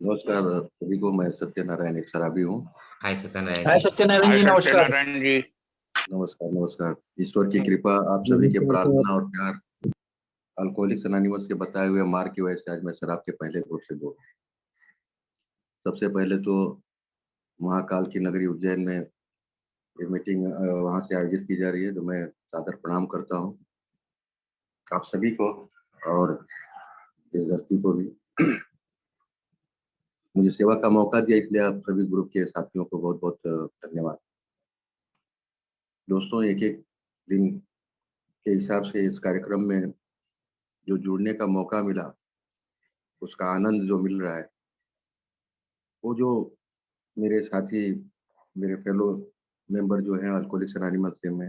नमस्कार सभी को। मैं सत्यनारायण एक शराबी हूँ। हाय सत्यनारायण हाय जी। सत्यनारायण जी, नमस्कार। सत्यनारायण जी। नमस्कार नमस्कार। ईश्वर की कृपा, आप सभी के प्रार्थना और प्यार, अल्कोहलिक्स अनोनिमस के बताए हुए मार्ग की वजह से आज मैं शराब के पहले घूंट से दूर। सबसे पहले तो महाकाल की नगरी उज्जैन में ये मीटिंग वहां से आयोजित की जा रही है, तो मैं सादर प्रणाम करता हूँ आप सभी को और इस धरती को भी। मुझे सेवा का मौका दिया, इसलिए आप सभी ग्रुप के साथियों को बहुत बहुत धन्यवाद। दोस्तों, एक एक दिन के हिसाब से इस कार्यक्रम में जो जुड़ने का मौका मिला, उसका आनंद जो मिल रहा है, वो जो मेरे साथी, मेरे फेलो मेंबर जो हैं अल्कोहलिक्स अनोनिमस में,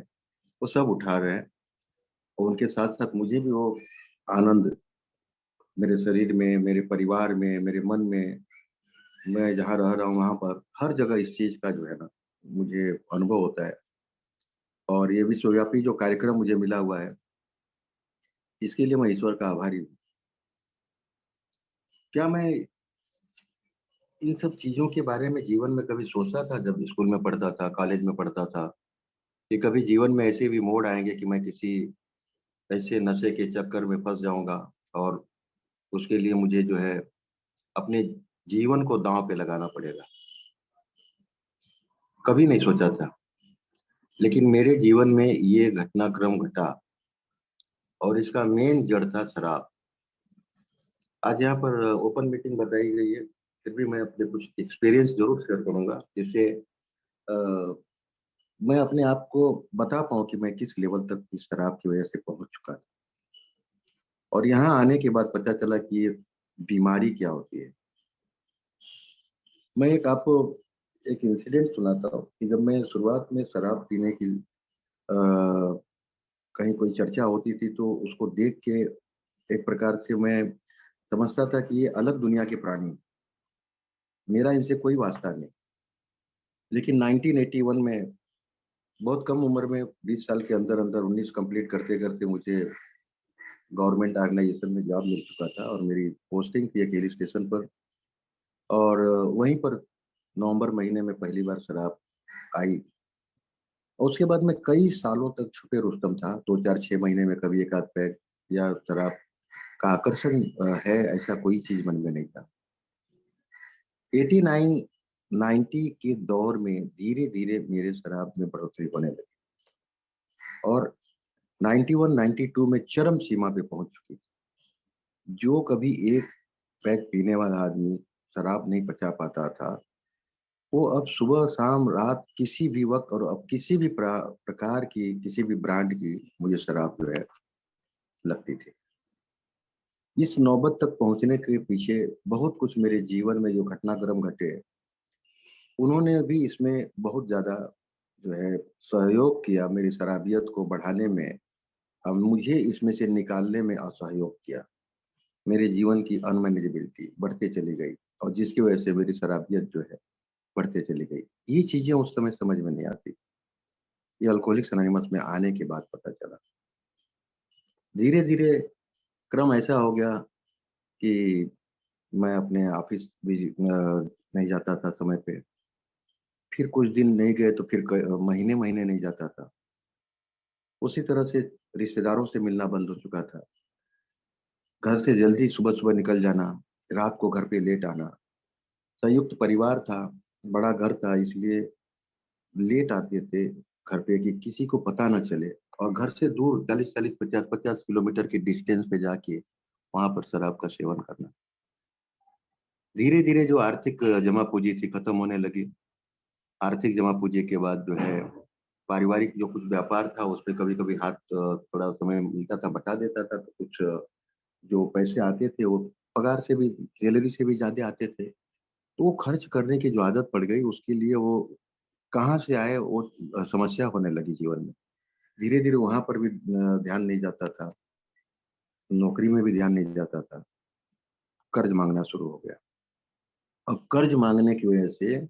वो सब उठा रहे हैं। और उनके साथ साथ मुझे भी वो आनंद मेरे शरीर में, मेरे परिवार में, मेरे मन में, मैं जहाँ रह रहा हूँ वहाँ पर हर जगह इस चीज़ का जो है ना मुझे अनुभव होता है। और ये विश्वव्यापी जो कार्यक्रम मुझे मिला हुआ है, इसके लिए मैं ईश्वर का आभारी हूँ। क्या मैं इन सब चीज़ों के बारे में जीवन में कभी सोचता था जब स्कूल में पढ़ता था, कॉलेज में पढ़ता था, कि कभी जीवन में ऐसे भी मोड़ आएंगे कि मैं किसी ऐसे नशे के चक्कर में फंस जाऊंगा और उसके लिए मुझे जो है अपने जीवन को दांव पे लगाना पड़ेगा? कभी नहीं सोचा था। लेकिन मेरे जीवन में ये घटनाक्रम घटा और इसका मेन जड़ था शराब। आज यहाँ पर ओपन मीटिंग बताई गई है, फिर भी मैं अपने कुछ एक्सपीरियंस जरूर शेयर करूंगा, जिससे मैं अपने आप को बता पाऊँ कि मैं किस लेवल तक इस शराब की वजह से पहुंच चुका था। और यहाँ आने के बाद पता चला कि ये बीमारी क्या होती है। मैं आपको एक इंसिडेंट सुनाता हूँ कि जब मैं शुरुआत में शराब पीने की कहीं कोई चर्चा होती थी, तो उसको देख के एक प्रकार से मैं समझता था कि ये अलग दुनिया के प्राणी, मेरा इनसे कोई वास्ता नहीं। लेकिन 1981 में बहुत कम उम्र में, 20 साल के अंदर अंदर 19 कंप्लीट करते करते मुझे गवर्नमेंट ऑर्गेनाइजेशन में जॉब मिल चुका था और मेरी पोस्टिंग थी एक हिल स्टेशन पर। और वहीं पर नवंबर महीने में पहली बार शराब आई। और उसके बाद मैं कई सालों तक छुपे रुस्तम था। 2 4 6 महीने में कभी एक आध पैक या शराब का आकर्षण है, ऐसा कोई चीज मन में नहीं था। 89 90 के दौर में धीरे धीरे मेरे शराब में बढ़ोतरी होने लगी और 91 92 में चरम सीमा पे पहुंच चुकी। जो कभी एक पैक पीने वाला आदमी शराब नहीं पचा पाता था, वो अब सुबह शाम रात किसी भी वक्त और अब किसी भी प्रकार की, किसी भी ब्रांड की मुझे शराब जो है लगती थी। इस नौबत तक पहुंचने के पीछे बहुत कुछ मेरे जीवन में जो घटनाक्रम घटे, उन्होंने भी इसमें बहुत ज्यादा जो है सहयोग किया मेरी शराबियत को बढ़ाने में। अब मुझे इसमें से निकालने में असहयोग किया। मेरे जीवन की अनमैनेजेबिलिटी बढ़ते चली गई और जिसकी वजह से मेरी शराबियत जो है बढ़ते चली गई। ये चीजें उस समय समझ में नहीं आती, ये अल्कोहलिक्स अनोनिमस में आने के बाद पता चला। धीरे धीरे क्रम ऐसा हो गया कि मैं अपने ऑफिस भी नहीं जाता था समय पे। फिर कुछ दिन नहीं गए तो फिर महीने महीने नहीं जाता था। उसी तरह से रिश्तेदारों से मिलना बंद हो चुका था। घर से जल्दी सुबह सुबह निकल जाना, रात को घर पे लेट आना। संयुक्त परिवार था, बड़ा घर था, इसलिए लेट आते थे घर पे कि किसी को पता ना चले। और घर से दूर 40 40 50 50 किलोमीटर के डिस्टेंस पे जाके वहां पर शराब का सेवन करना। धीरे धीरे जो आर्थिक जमा पूंजी थी खत्म होने लगी। आर्थिक जमा पूंजी के बाद जो है पारिवारिक जो कुछ व्यापार था उस पर कभी कभी हाथ थोड़ा समय मिलता था बटा देता था, तो कुछ जो पैसे आते थे वो पगार से भी, सैलरी से भी ज्यादा आते थे। तो वो खर्च करने की जो आदत पड़ गई, उसके लिए वो कहाँ से आए वो समस्या होने लगी जीवन में। धीरे धीरे वहां पर भी ध्यान नहीं जाता था, नौकरी में भी ध्यान नहीं जाता था। कर्ज मांगना शुरू हो गया। अब कर्ज मांगने की वजह से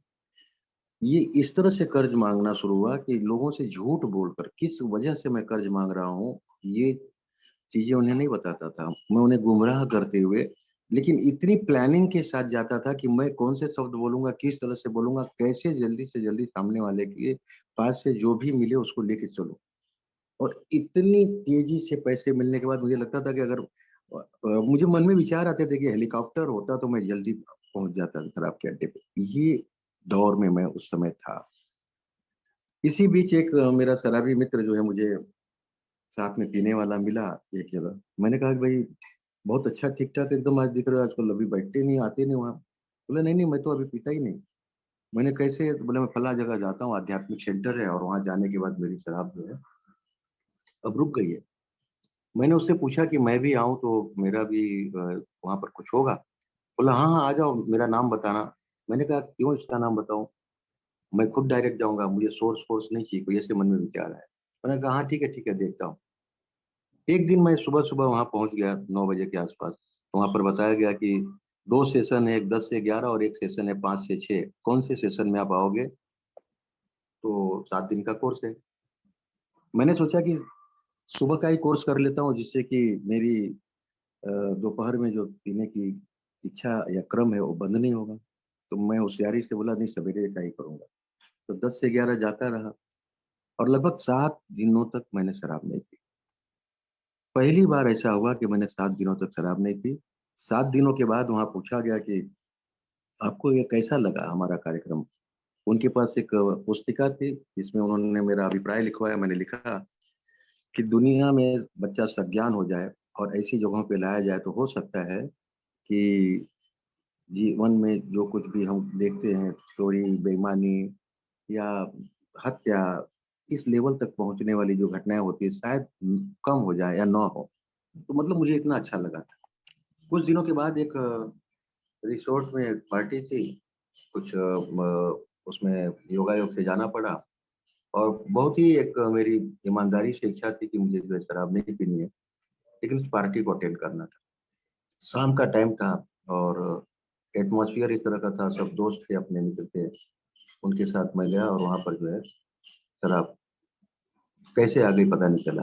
ये इस तरह से कर्ज मांगना शुरू हुआ कि लोगों से झूठ बोलकर किस वजह से मैं कर्ज मांग रहा हूँ, ये चीजें उन्हें नहीं बताता था। मैं उन्हें गुमराह करते हुए लेकिन इतनी प्लानिंग के साथ जाता था कि मैं कौन से शब्द बोलूंगा, किस तरह से बोलूंगा, कैसे जल्दी से जल्दी सामने वाले के पास से जो भी मिले उसको लेके चलो। और इतनी तेजी से पैसे मिलने के बाद मुझे लगता था कि अगर मुझे मन में विचार आते थे कि हेलीकॉप्टर होता तो मैं जल्दी पहुंच जाता शराब के अड्डे पे। ये दौर में मैं उस समय था। इसी बीच एक मेरा शराबी मित्र जो है मुझे साथ में पीने वाला मिला एक जगह। मैंने कहा कि भाई बहुत अच्छा ठीक ठाक एकदम आज दिख रहा है, आजकल अभी बैठते नहीं, आते नहीं वहाँ। बोले नहीं नहीं, मैं तो अभी पीता ही नहीं। मैंने कैसे? तो बोले मैं फला जगह जाता हूँ, आध्यात्मिक सेंटर है, और वहां जाने के बाद मेरी शराब जो है अब रुक गई है। मैंने उससे पूछा कि मैं भी आऊं तो मेरा भी वहां पर कुछ होगा? बोला हाँ हाँ आ जाओ, मेरा नाम बताना। मैंने कहा क्यों इसका नाम बताऊं? मैं खुद डायरेक्ट जाऊंगा, मुझे सोर्स फोर्स नहीं चाहिए, कोई ऐसे मन में विचार है। मैंने कहा हाँ ठीक है देखता हूँ। एक दिन मैं सुबह सुबह वहां पहुंच गया 9 बजे के आसपास। वहां पर बताया गया कि 2 सेशन है, एक 10 से 11 और एक सेशन है 5 से 6। कौन से सेशन में आप आओगे? तो 7 दिन का कोर्स है। मैंने सोचा कि सुबह का ही कोर्स कर लेता हूँ, जिससे कि मेरी दोपहर में जो पीने की इच्छा या क्रम है वो बंद नहीं होगा। तो मैं होशियारी से बोला नहीं, सवेरे का ही करूंगा। तो 10 से 11 जाता रहा, और लगभग 7 दिनों तक मैंने शराब नहीं पी। पहली बार ऐसा हुआ कि मैंने 7 दिनों तक शराब नहीं पी। 7 दिनों के बाद वहां पूछा गया कि आपको ये कैसा लगा हमारा कार्यक्रम। उनके पास एक पुस्तिका थी जिसमें उन्होंने मेरा अभिप्राय लिखवाया। मैंने लिखा कि दुनिया में बच्चा सज्ञान हो जाए और ऐसी जगहों पे लाया जाए तो हो सकता है कि जीवन में जो कुछ भी हम देखते हैं, चोरी, बेईमानी या हत्या, इस लेवल तक पहुंचने वाली जो घटनाएं होती है शायद कम हो जाए या ना हो। तो मतलब मुझे इतना अच्छा लगा था। कुछ दिनों के बाद एक रिसोर्ट में पार्टी थी, कुछ उसमें योगायोग से जाना पड़ा। और बहुत ही एक मेरी ईमानदारी से इच्छा थी कि मुझे जो है शराब नहीं पीनी है, लेकिन उस पार्टी को अटेंड करना था। शाम का टाइम था, और एटमॉस्फेयर इस तरह का था, सब दोस्त थे अपने मित्र थे। उनके साथ मैं गया और वहां पर जो है शराब कैसे आ गई पता नहीं चला।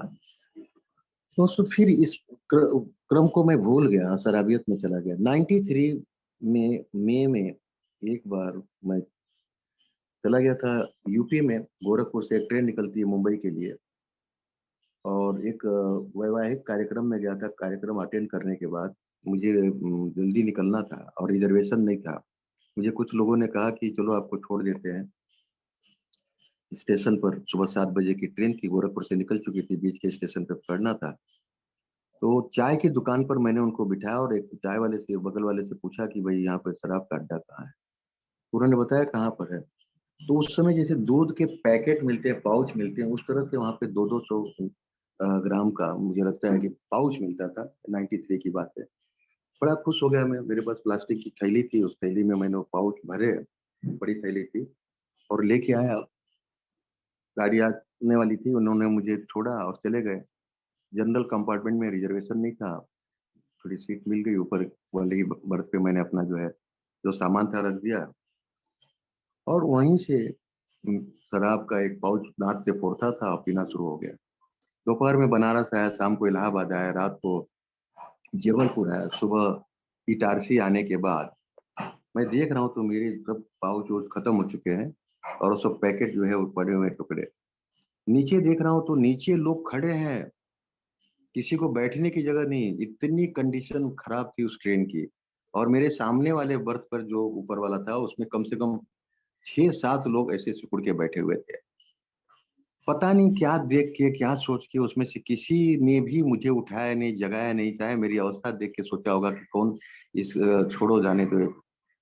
तो फिर इस क्रम को मैं भूल गया, शराबियत में चला गया। 93 में मई में एक बार मैं चला गया था यूपी में। गोरखपुर से एक ट्रेन निकलती है मुंबई के लिए, और एक वैवाहिक कार्यक्रम में गया था। कार्यक्रम अटेंड करने के बाद मुझे जल्दी निकलना था और रिजर्वेशन नहीं था। मुझे कुछ लोगों ने कहा कि चलो आपको छोड़ देते हैं स्टेशन पर। सुबह 7 बजे की ट्रेन थी, गोरखपुर से निकल चुकी थी, बीच के स्टेशन पर पकड़ना था। तो चाय की दुकान पर मैंने उनको बिठाया और एक चाय वाले से, बगल वाले से पूछा कि भाई यहाँ पर शराब का अड्डा कहाँ है। उन्होंने बताया कहाँ पर है। तो उस समय जैसे दूध के पैकेट मिलते हैं, पाउच मिलते हैं, उस तरह से वहाँ पे 200-200 ग्राम का मुझे लगता है कि पाउच मिलता था। 93 की बात है। बड़ा खुश हो गया मैं। मेरे पास प्लास्टिक की थैली थी, उस थैली में मैंने वो पाउच भरे, बड़ी थैली थी, और लेके आया। गाड़ी आने वाली थी, उन्होंने मुझे छोड़ा और चले गए। जनरल कंपार्टमेंट में रिजर्वेशन नहीं था, थोड़ी सीट मिल गई ऊपर वाले ही बर्थ पे। मैंने अपना जो है जो सामान था रख दिया, और वहीं से शराब का एक पाउच दांत से फोड़ता था और पीना शुरू हो गया। दोपहर में बनारस आया, शाम को इलाहाबाद आया, रात को जबलपुर आया, सुबह इटारसी आने के बाद मैं देख रहा हूँ तो मेरे सब पाउच वोच खत्म हो चुके हैं, और वो सब पैकेट जो है वो पड़े हुए टुकड़े। नीचे देख रहा हूँ तो नीचे लोग खड़े हैं, किसी को बैठने की जगह नहीं। इतनी कंडीशन खराब थी उस ट्रेन की। और मेरे सामने वाले बर्थ पर जो ऊपर वाला था उसमें कम से कम 6-7 लोग ऐसे सिकुड़ के बैठे हुए थे। पता नहीं क्या देख के, क्या सोच के उसमें से किसी ने भी मुझे उठाया नहीं, जगाया नहीं। चाहे मेरी अवस्था देख के सोचा होगा कि कौन इस छोड़ो जाने दो,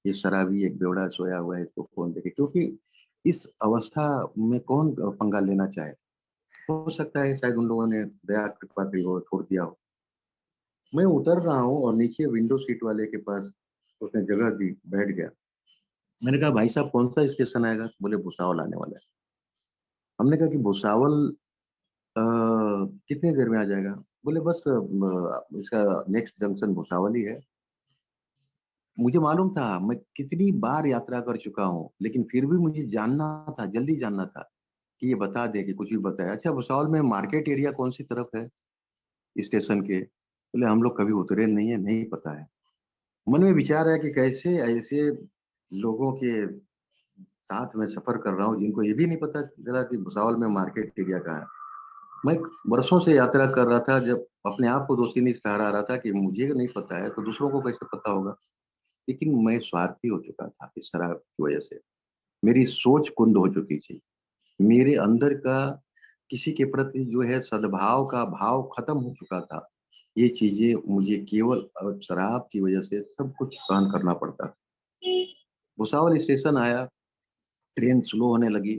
ये शराबी एक बेवड़ा सोया हुआ है, इसको कौन देखे। क्योंकि इस अवस्था में कौन पंगा लेना चाहे। हो सकता है शायद उन लोगों ने दया कृपा की हो, छोड़ दिया हो। मैं उतर रहा हूँ और नीचे विंडो सीट वाले के पास उसने जगह दी, बैठ गया। मैंने कहा भाई साहब कौन सा स्टेशन आएगा? बोले भुसावल आने वाला है। हमने कहा कि भुसावल कितनी देर में आ जाएगा? बोले बस इसका नेक्स्ट जंक्शन भुसावल ही है। मुझे मालूम था, मैं कितनी बार यात्रा कर चुका हूँ, लेकिन फिर भी मुझे जानना था, जल्दी जानना था कि ये बता दे, कि कुछ भी बताए। अच्छा भुसावल में मार्केट एरिया कौन सी तरफ है स्टेशन के? बोले हम लोग कभी उतरे नहीं है, नहीं पता है। मन में विचार है कि कैसे ऐसे लोगों के साथ मैं सफर कर रहा हूँ जिनको ये भी नहीं पता चला कि भुसावल में मार्केट एरिया कहाँ है। मैं वर्षों से यात्रा कर रहा था, जब अपने आप को दोषी नहीं ठहरा रहा था कि मुझे नहीं पता है तो दूसरों को कैसे पता होगा। लेकिन मैं स्वार्थी हो चुका था इस शराब की वजह से। मेरी सोच कुंद हो चुकी थी। मेरे अंदर का किसी के प्रति जो है सद्भाव का भाव खत्म हो चुका था। ये चीजें मुझे केवल शराब की वजह से सब कुछ सहन करना पड़ता। भुसावल स्टेशन आया, ट्रेन स्लो होने लगी।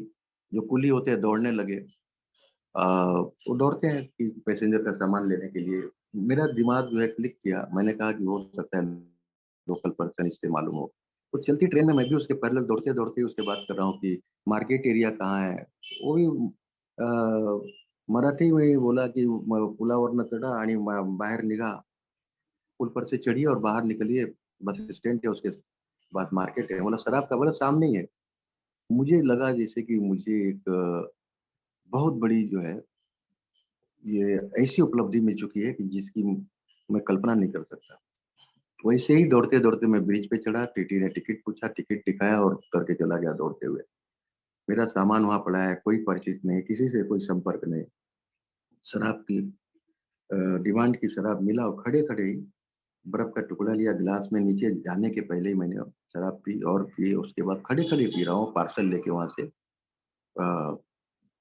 जो कुली होते हैं दौड़ने लगे। वो दौड़ते हैं कि पैसेंजर का सामान लेने के लिए। मेरा दिमाग जो है क्लिक किया, मैंने कहा कि हो सकता है लोकल पर्सन इससे मालूम हो। तो चलती ट्रेन में मैं भी उसके पैरेलल दौड़ते दौड़ते उसके बात कर रहा हूँ कि मार्केट एरिया कहाँ है। वो भी मराठी में ही बोला कि पुलावरनं चढा आणि बाहेर निघा। पुल पर से चढ़िए और बाहर निकलिए, बस स्टैंड है उसके बाद मार्केट है। बोला शराब का, बोला सामने ही है। मुझे लगा जैसे कि मुझे एक बहुत बड़ी जो है ये ऐसी उपलब्धि मिल चुकी है कि जिसकी मैं कल्पना नहीं कर सकता। वैसे ही दौड़ते दौड़ते मैं ब्रिज पे चढ़ा, टीटी ने टिकट पूछा, टिकट दिखाया और उतर के चला गया दौड़ते हुए। मेरा सामान वहां पड़ा है, कोई परिचित नहीं, किसी से कोई संपर्क नहीं। शराब की डिमांड की शराब मिला और खड़े खड़े ही बर्फ का टुकड़ा लिया, गिलास में नीचे जाने के पहले ही मैंने शराब पी और पी। उसके बाद खड़े खड़े पी रहा हूँ, पार्सल लेके वहां से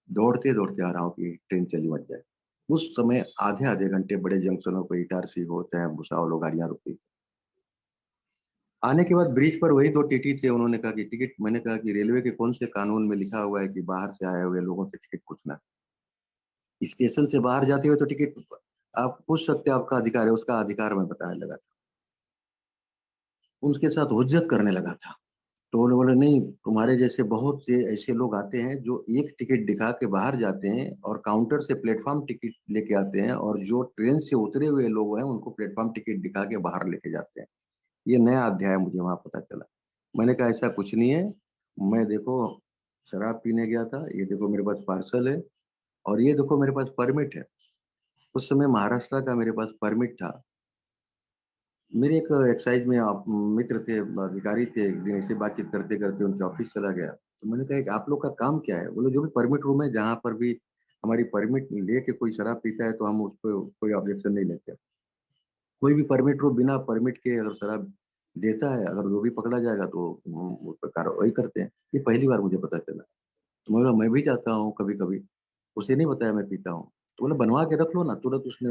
दौड़ते दौड़ते आ रहा हूँ कि ट्रेन चली मत जाए। उस समय आधे आधे घंटे बड़े जंक्शनों पर इटारसी हो चाहे भुसावल हो, गाड़ियां रुकी। आने के बाद ब्रिज पर वही दो टीटी थे, उन्होंने कहा कि टिकट। मैंने कहा कि रेलवे के कौन से कानून में लिखा हुआ है कि बाहर से आए हुए लोगों से टिकट पूछना। स्टेशन से बाहर जाते हुए तो टिकट आप पूछ सकते हैं, आपका अधिकार है। उसका अधिकार मैं बताने लगा था, उनके साथ हुज्जत करने लगा था। तो वो लोग बोले नहीं, तुम्हारे जैसे बहुत से ऐसे लोग आते हैं जो एक टिकट दिखा के बाहर जाते हैं और काउंटर से प्लेटफॉर्म टिकट लेके आते हैं, और जो ट्रेन से उतरे हुए लोग हैं उनको प्लेटफॉर्म टिकट दिखा के बाहर लेके जाते हैं। ये नया अध्याय मुझे वहां पता चला। मैंने कहा ऐसा कुछ नहीं है। मैं देखो शराब पीने गया था, ये देखो मेरे पास पार्सल है, और ये देखो मेरे पास परमिट है। उस समय महाराष्ट्र का मेरे पास परमिट था। मेरे एक एक्साइज में आप मित्र थे, अधिकारी थे, एक दिन ऐसे बातचीत करते करते उनके ऑफिस चला गया। तो मैंने कहा कि आप लोग का काम क्या है। बोले जो भी परमिट रूम है, जहाँ पर भी हमारी परमिट लेके कोई शराब पीता है तो हम उस पर कोई ऑब्जेक्शन नहीं लेते। कोई भी परमिट रूम बिना परमिट के अगर शराब देता है, अगर वो भी पकड़ा जाएगा तो हम उस पर कार्रवाई करते हैं। ये पहली बार मुझे पता चला। तो मैं बोला मैं भी जाता हूँ कभी कभी। उसे नहीं बताया मैं पीता हूँ। तो बोला बनवा के रख लो ना। तुरंत उसने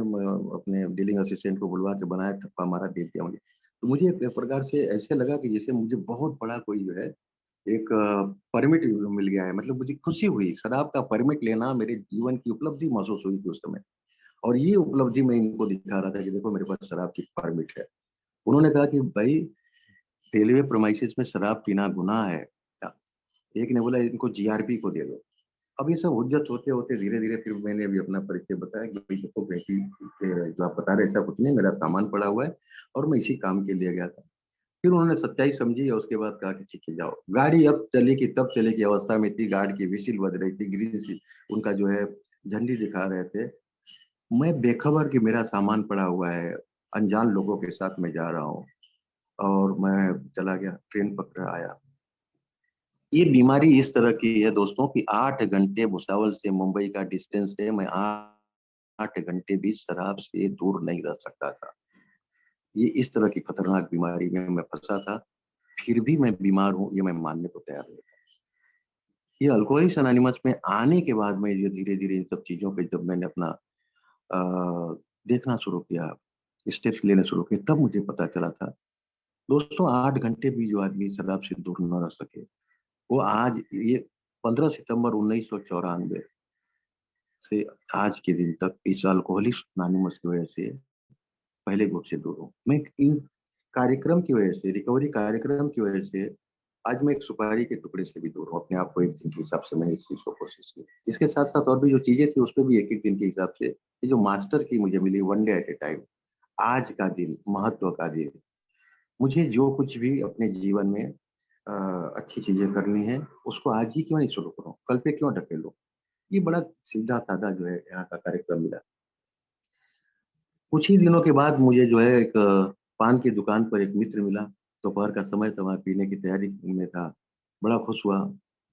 अपने डीलिंग असिस्टेंट को बुलवा के बनाया, ठप्पा मारा, दे दिया मुझे। तो मुझे एक प्रकार से ऐसे लगा कि जैसे मुझे बहुत बड़ा कोई जो है एक परमिट मिल गया है। मतलब मुझे खुशी हुई, शराब का परमिट लेना मेरे जीवन की उपलब्धि महसूस हुई थी उस समय। और ये उपलब्धि मैं इनको दिखा रहा था कि देखो मेरे पास शराब की परमिट है। उन्होंने कहा कि भाई रेलवे प्रोमाइसिस में शराब पीना गुनाह है। एक ने बोला इनको जीआरपी को दे दो। अब ये सब हुज्जत होते होते धीरे धीरे फिर मैंने अभी अपना परिचय बताया कि भाई देखो बेटी जो आप बता रहे ऐसा कुछ नहीं, मेरा सामान पड़ा हुआ है और मैं इसी काम के लिए गया था। फिर उन्होंने सच्चाई समझी और उसके बाद कहा कि ठीक है जाओ। गाड़ी अब चले की तब चले की अवस्था में थी, गार्ड की विसिल बज रही थी, ग्रीन सी उनका जो है झंडी दिखा रहे थे। मैं बेखबर कि मेरा सामान पड़ा हुआ है, अनजान लोगों के साथ मैं जा रहा हूँ, और मैं चला गया, ट्रेन पकड़ा आया। ये बीमारी इस तरह की है दोस्तों कि 8 घंटे भुसावल से मुंबई का डिस्टेंस है, मैं 8 घंटे भी शराब से दूर नहीं रह सकता था। ये इस तरह की खतरनाक बीमारी में मैं फंसा था। फिर भी मैं बीमार हूँ, ये मैं मानने को तैयार नहीं था। ये अल्कोहलिक्स अनोनिमस में आने के बाद में जो धीरे धीरे इन सब चीजों पे जब मैंने अपना देखना शुरू किया, स्टेप्स लेने शुरू किए, तब मुझे पता चला था दोस्तों 8 घंटे भी जो आदमी शराब से दूर न रह सके, वो आज ये 15 सितंबर 1994 से आज के दिन तक इस अल्कोहलिक्स अनोनिमस की वजह से पहले ग्रुप से दूर हूँ। मैं इन कार्यक्रम की वजह से, रिकवरी कार्यक्रम की वजह से आज मैं एक सुपारी के टुकड़े से भी दूर हूँ। अपने आप को एक दिन के हिसाब से मैंने इस चीज को कोशिश की। इसके साथ साथ और भी जो चीजें थी उस पर भी एक एक दिन के हिसाब से, ये जो मास्टर की मुझे मिली, one day at a time, आज का दिन, महत्व का दिन, मुझे जो कुछ भी अपने जीवन में अच्छी चीजें करनी है उसको आज ही क्यों नहीं शुरू करूँ, कल पे क्यों ढकेलूं। ये बड़ा सीधा साधा जो है यहाँ का कार्यक्रम मिला। कुछ ही दिनों के बाद मुझे जो है एक पान की दुकान पर एक मित्र मिला, दोपहर का समय था, वहाँ पीने की तैयारी में था। बड़ा खुश हुआ,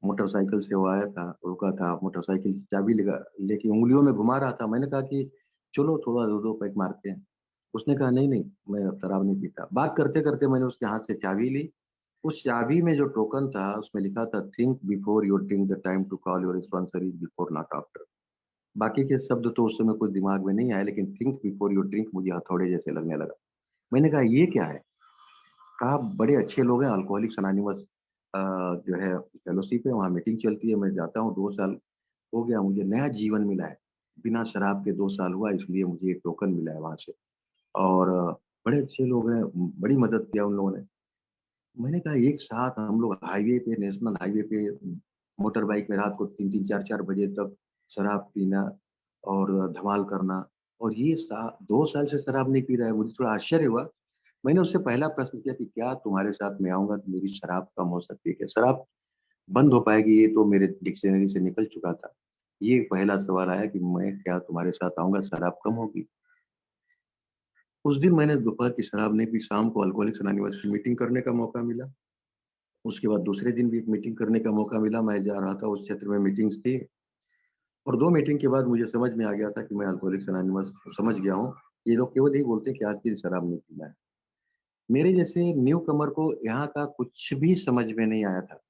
मोटरसाइकिल से वो आया था, रुका था, मोटरसाइकिल की चाबी लेके उँगलियों में घुमा रहा था। मैंने कहा कि चलो थोड़ा 2-2 पैग मारते हैं। उसने कहा नहीं, नहीं, मैं शराब नहीं पीता। बात करते-करते मैंने उसके हाथ से चाबी ली। उस चाबी में जो टोकन था, उसमें लिखा था, think before you drink, the time to call your sponsor is before not after. बाकी के शब्द तो उस समय कुछ दिमाग में नहीं आए, लेकिन थिंक बिफोर यू ड्रिंक मुझे हथौड़े जैसे लगने लगा। मैंने कहा ये क्या है? कहा बड़े अच्छे लोग हैं, अल्कोहलिक्स अनोनिमस जो है फेलोशिप है, वहाँ मीटिंग चलती है, मैं जाता हूँ, 2 साल हो गया, मुझे नया जीवन मिला है। बिना शराब के 2 साल हुआ, इसलिए मुझे ये टोकन मिला है वहाँ से। और बड़े अच्छे लोग हैं, बड़ी मदद किया उन लोगों ने। मैंने कहा एक साथ हम लोग हाईवे पे, नेशनल हाईवे पे मोटर बाइक में रात को 3-3 4-4 बजे तक शराब पीना और धमाल करना, और ये 2 साल से शराब नहीं पी रहा है। मुझे थोड़ा आश्चर्य हुआ। मैंने उससे पहला प्रश्न किया कि क्या तुम्हारे साथ मैं आऊँगा तो मेरी शराब कम हो सकती है क्या? शराब बंद हो पाएगी, ये तो मेरे डिक्शनरी से निकल चुका था। ये पहला सवाल आया कि मैं क्या तुम्हारे साथ आऊँगा, शराब कम होगी? उस दिन मैंने दोपहर की शराब नहीं पी, शाम को अल्कोहलिक्स अनोनिमस की मीटिंग करने का मौका मिला। उसके बाद दूसरे दिन भी एक मीटिंग करने का मौका मिला, मैं जा रहा था, उस क्षेत्र में मीटिंग्स थी, और 2 मीटिंग के बाद मुझे समझ में आ गया था कि मैं अल्कोहलिक्स अनोनिमस समझ गया हूँ। ये लोग केवल यही बोलते हैं कि आज के दिन शराब नहीं पीना है। मेरे जैसे न्यू कमर को यहाँ का कुछ भी समझ में नहीं आया था।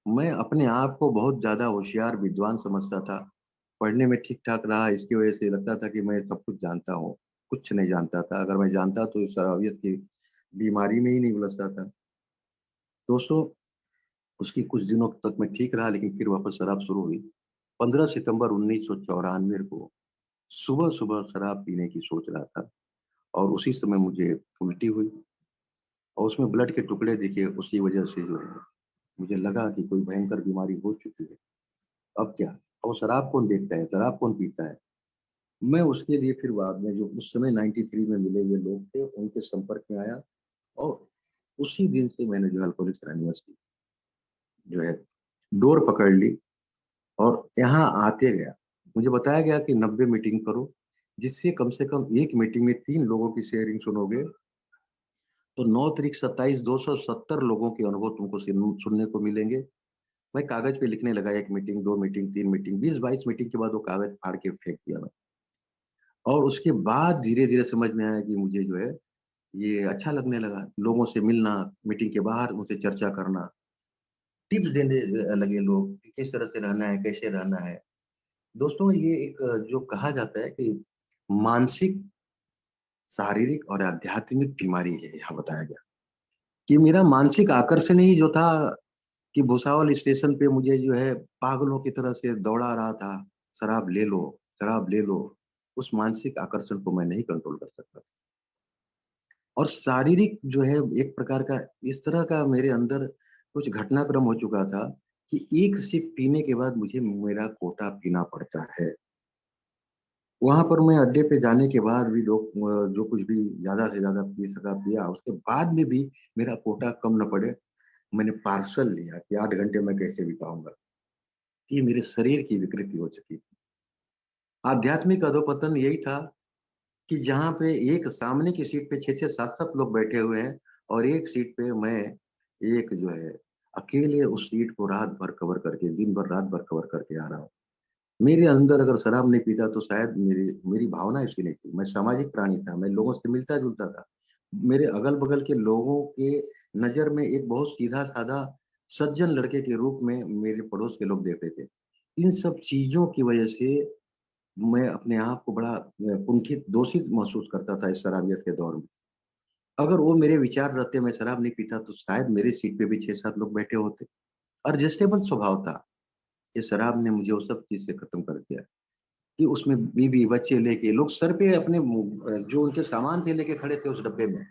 मैं अपने आप को बहुत ज़्यादा होशियार, विद्वान समझता था। पढ़ने में ठीक-ठाक रहा, इसकी वजह से लगता था कि मैं सब कुछ जानता हूँ। कुछ नहीं जानता था, अगर मैं जानता तो इस शराबियत की बीमारी में ही नहीं उलझता था। दोस्तों, उसकी कुछ दिनों तक मैं ठीक रहा, लेकिन फिर वापस शराब शुरू हुई। 15 सितंबर 1994 को सुबह-सुबह शराब पीने की सोच रहा था, और उसी समय मुझे उल्टी हुई, और उसमें ब्लड के टुकड़े दिखे। उसी वजह से जो है मुझे लगा कि कोई भयंकर बीमारी हो चुकी है। अब क्या? अब शराब कौन देखता है? शराब कौन पीता है? मैं उसके लिए फिर बाद में, जो उस समय 93 में मिले हुए लोग थे, उनके संपर्क में आया, और उसी दिन से मैंने जो है अल्कोहलिक्स अनोनिमस की जो है डोर पकड़ ली, और यहाँ आते गया। मुझे बताया गया कि 90 मीटिंग करो, जिससे कम से कम 1 मीटिंग में 3 लोगों की शेयरिंग सुनोगे, तो 9 त्रिक 27, 270 लोगों के अनुभव तुमको सुनने को मिलेंगे। मैं कागज़ पे लिखने लगा, 1 मीटिंग, 2 मीटिंग, 3 मीटिंग, 20-22 मीटिंग के बाद वो कागज़ फाड़ के फेंक दिया मैं। और उसके बाद धीरे-धीरे समझ में आया कि मुझे जो है ये अच्छा लगने लगा। लोगों से मिलना, मीटिंग के बाहर उनसे चर्चा करना, टिप्स देने लगे लोग कि किस तरह से रहना है, कैसे रहना है। दोस्तों, ये एक जो कहा जाता है कि मानसिक, शारीरिक और आध्यात्मिक बीमारी है, यहाँ बताया गया कि मेरा मानसिक आकर्षण ही जो था कि भुसावल स्टेशन पे मुझे जो है पागलों की तरह से दौड़ा रहा था, शराब ले लो, शराब ले लो। उस मानसिक आकर्षण को मैं नहीं कंट्रोल कर सकता। और शारीरिक जो है एक प्रकार का इस तरह का मेरे अंदर कुछ घटनाक्रम हो चुका था कि एक सिप पीने के बाद मुझे मेरा कोटा पीना पड़ता है। वहाँ पर मैं अड्डे पे जाने के बाद भी लोग जो कुछ भी ज़्यादा से ज़्यादा पी सका पिया, उसके बाद में भी मेरा कोटा कम ना पड़े, मैंने पार्सल लिया कि 8 घंटे मैं कैसे बिताऊँगा। ये मेरे शरीर की विकृति हो चुकी थी। आध्यात्मिक अधोपतन यही था कि जहाँ पे एक सामने की सीट पे 6-6 7-7 लोग बैठे हुए हैं, और एक सीट पे मैं एक जो है अकेले उस सीट को रात भर कवर करके, दिन भर रात भर कवर करके आ रहा हूँ। मेरे अंदर अगर शराब नहीं पीता तो शायद मेरी मेरी भावना ऐसी नहीं थी। मैं सामाजिक प्राणी था, मैं लोगों से मिलता-जुलता था। मेरे अगल-बगल के लोगों के नज़र में एक बहुत सीधा-साधा सज्जन लड़के के रूप में मेरे पड़ोस के लोग देखते थे। इन सब चीज़ों की वजह से मैं अपने आप को बड़ा कुंठित, दोषित महसूस करता था इस शराबियत के दौर में। अगर वो मेरे विचार रहते, मैं शराब नहीं पीता, तो शायद मेरी सीट पे भी 6-7 लोग बैठे होते। एडजस्टेबल स्वभाव था। ये शराब ने मुझे वो सब चीज़ से खत्म कर दिया कि उसमें बीवी, बच्चे लेके लोग सर पे अपने जो उनके सामान थे लेके खड़े थे उस डब्बे में।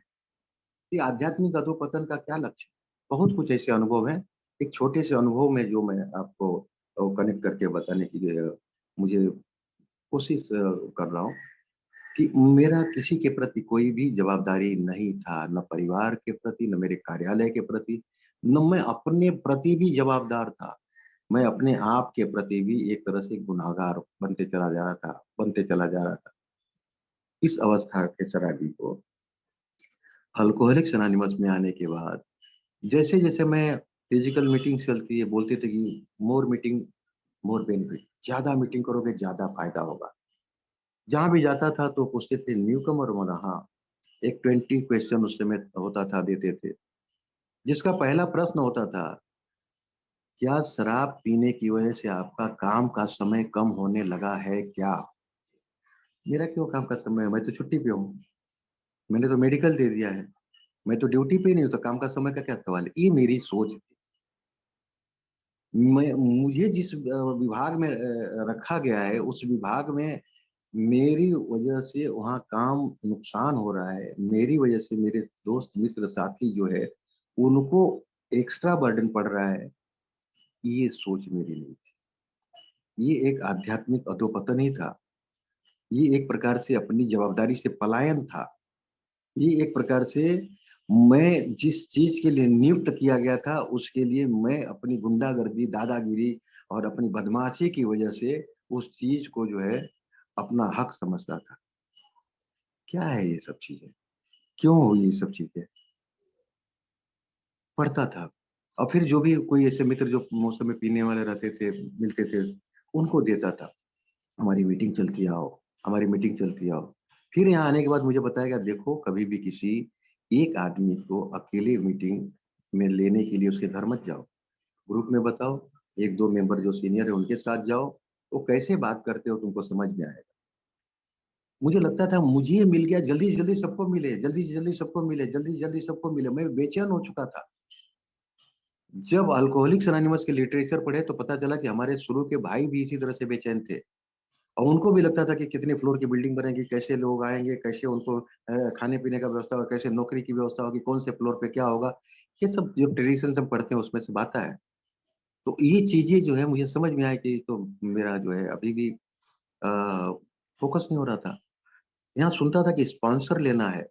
ये आध्यात्मिक अधोपतन का क्या लक्ष्य? बहुत कुछ ऐसे अनुभव हैं। एक छोटे से अनुभव में जो मैं आपको कनेक्ट करके बताने की मुझे कोशिश कर रहा हूँ कि मेरा किसी के प्रति कोई भी जवाबदारी नहीं था, न परिवार के प्रति, न मेरे कार्यालय के प्रति, न मैं अपने प्रति भी जवाबदार था। मैं अपने आप के प्रति भी एक तरह से गुनहगार बनते चला जा रहा था। इस अवस्था के शराबी को अल्कोहलिक्स एनोनिमस में आने के बाद जैसे जैसे मैं फिजिकल मीटिंग चलती है, बोलते थे कि मोर मीटिंग मोर बेनिफिट, ज्यादा मीटिंग करोगे ज्यादा फायदा होगा। जहां भी जाता था तो पूछते थे न्यू कमर हो ना, हाँ। एक 20 क्वेश्चन उस समय होता था, देते थे, जिसका पहला प्रश्न होता था, क्या शराब पीने की वजह से आपका काम का समय कम होने लगा है क्या? मेरा क्यों काम का समय है? मैं तो छुट्टी पे हूँ, मैंने तो मेडिकल दे दिया है, मैं तो ड्यूटी पे नहीं हूँ, तो काम का समय का क्या सवाल है? ये मेरी सोच थी। मैं मुझे जिस विभाग में रखा गया है, उस विभाग में मेरी वजह से वहाँ काम नुकसान हो रहा है, मेरी वजह से मेरे दोस्त मित्र साथी जो है उनको एक्स्ट्रा बर्डन पड़ रहा है, ये सोच मेरी नहीं थी। ये एक आध्यात्मिक अधोपतन ही था, ये एक प्रकार से अपनी जवाबदारी से पलायन था, ये एक प्रकार से मैं जिस चीज के लिए नियुक्त किया गया था उसके लिए मैं अपनी गुंडागर्दी, दादागिरी और अपनी बदमाशी की वजह से उस चीज को जो है अपना हक समझता था। क्या है ये सब चीजें? क्यों हुई ये सब चीजें? पढ़ता था। और फिर जो भी कोई ऐसे मित्र जो मौसम में पीने वाले रहते थे, मिलते थे, उनको देता था, हमारी मीटिंग चलती आओ, हमारी मीटिंग चलती आओ। फिर यहाँ आने के बाद मुझे बताया गया, देखो कभी भी किसी एक आदमी को अकेले मीटिंग में लेने के लिए उसके घर मत जाओ, ग्रुप में बताओ, एक दो मेंबर जो सीनियर है उनके साथ जाओ, वो कैसे बात करते हो तुमको समझ में आएगा। मुझे लगता था मुझे मिल गया, जल्दी से जल्दी सबको मिले, जल्दी से जल्दी सबको मिले, जल्दी से जल्दी सबको मिले, मैं बेचैन हो चुका था। जब अल्कोहलिक्स अनोनिमस के लिटरेचर पढ़े तो पता चला कि हमारे शुरू के भाई भी इसी तरह से बेचैन थे, और उनको भी लगता था कि कितने फ्लोर की बिल्डिंग बनेगी, कैसे लोग आएंगे, कैसे उनको खाने पीने का व्यवस्था होगा, कैसे नौकरी की व्यवस्था होगी, कौन से फ्लोर पे क्या होगा। ये सब जो ट्रेडिशन हम पढ़ते हैं उसमें से बात है। तो ये चीजें जो है मुझे समझ में आया कि तो मेरा जो है अभी भी फोकस नहीं हो रहा था। यहाँ सुनता था कि स्पॉन्सर लेना है,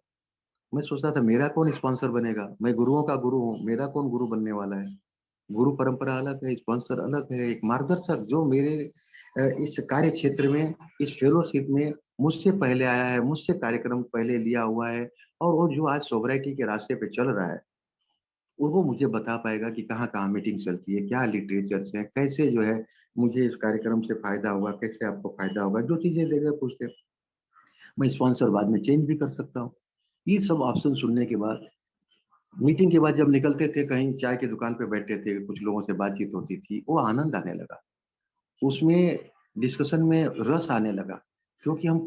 मैं सोचता था मेरा कौन स्पॉन्सर बनेगा, मैं गुरुओं का गुरु हूँ, मेरा कौन गुरु बनने वाला है। गुरु परंपरा अलग है, स्पॉन्सर अलग है, एक मार्गदर्शक जो मेरे इस कार्य क्षेत्र में, इस फेलोशिप में मुझसे पहले आया है, मुझसे कार्यक्रम पहले लिया हुआ है, और वो जो आज सोबराइटी के रास्ते पे चल रहा है, वो मुझे बता पाएगा कि कहाँ कहाँ मीटिंग चलती है, क्या लिटरेचर्स है, कैसे जो है मुझे इस कार्यक्रम से फायदा हुआ, कैसे आपको फायदा होगा, जो चीजें देगा पूछते। मैं स्पॉन्सर बाद में चेंज भी कर सकता हूँ। ये सब ऑप्शन सुनने के बाद, मीटिंग के बाद जब निकलते थे, कहीं चाय की दुकान पे बैठे थे, कुछ लोगों से बातचीत होती थी, वो आनंद आने लगा, उसमें डिस्कशन में रस आने लगा, क्योंकि हम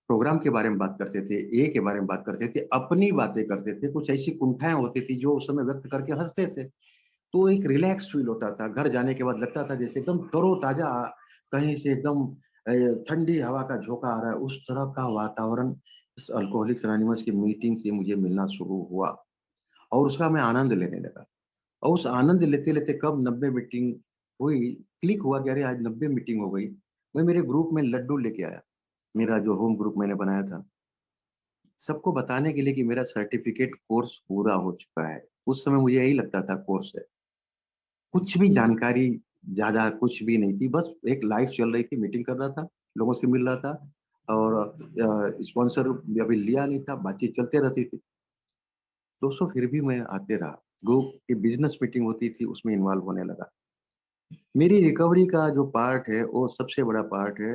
प्रोग्राम के बारे में बात करते थे, ए के बारे में बात करते थे, अपनी बातें करते थे, कुछ ऐसी कुंठाएं होती थी जो उस समय व्यक्त करके हंसते थे, तो एक रिलैक्स फील होता था। घर जाने के बाद लगता था जैसे एकदम तरोताजा, कहीं से एकदम ठंडी हवा का झोंका आ रहा है, उस तरह का वातावरण इस अल्कोहलिक एनोनिमस की मीटिंग से मुझे मिलना शुरू हुआ, और उसका मैं आनंद लेने लगा। और उस आनंद लेते लेते कब 90 मीटिंग हुई, क्लिक हुआ कि अरे आज 90 मीटिंग हो गई। मैं मेरे ग्रुप में लड्डू लेके आया, मेरा जो होम ग्रुप मैंने बनाया था, सबको बताने के लिए कि मेरा सर्टिफिकेट कोर्स पूरा हो चुका है। उस समय मुझे यही लगता था कोर्स है, कुछ भी जानकारी ज्यादा कुछ भी नहीं थी, बस एक लाइफ चल रही थी, मीटिंग कर रहा था, लोगों से मिल रहा था, और स्पॉन्सर अभी लिया नहीं था, बातचीत चलते रहती थी। दोस्तों फिर भी मैं आते रहा, ग्रुप की बिजनेस मीटिंग होती थी उसमें इन्वॉल्व होने लगा। मेरी रिकवरी का जो पार्ट है वो सबसे बड़ा पार्ट है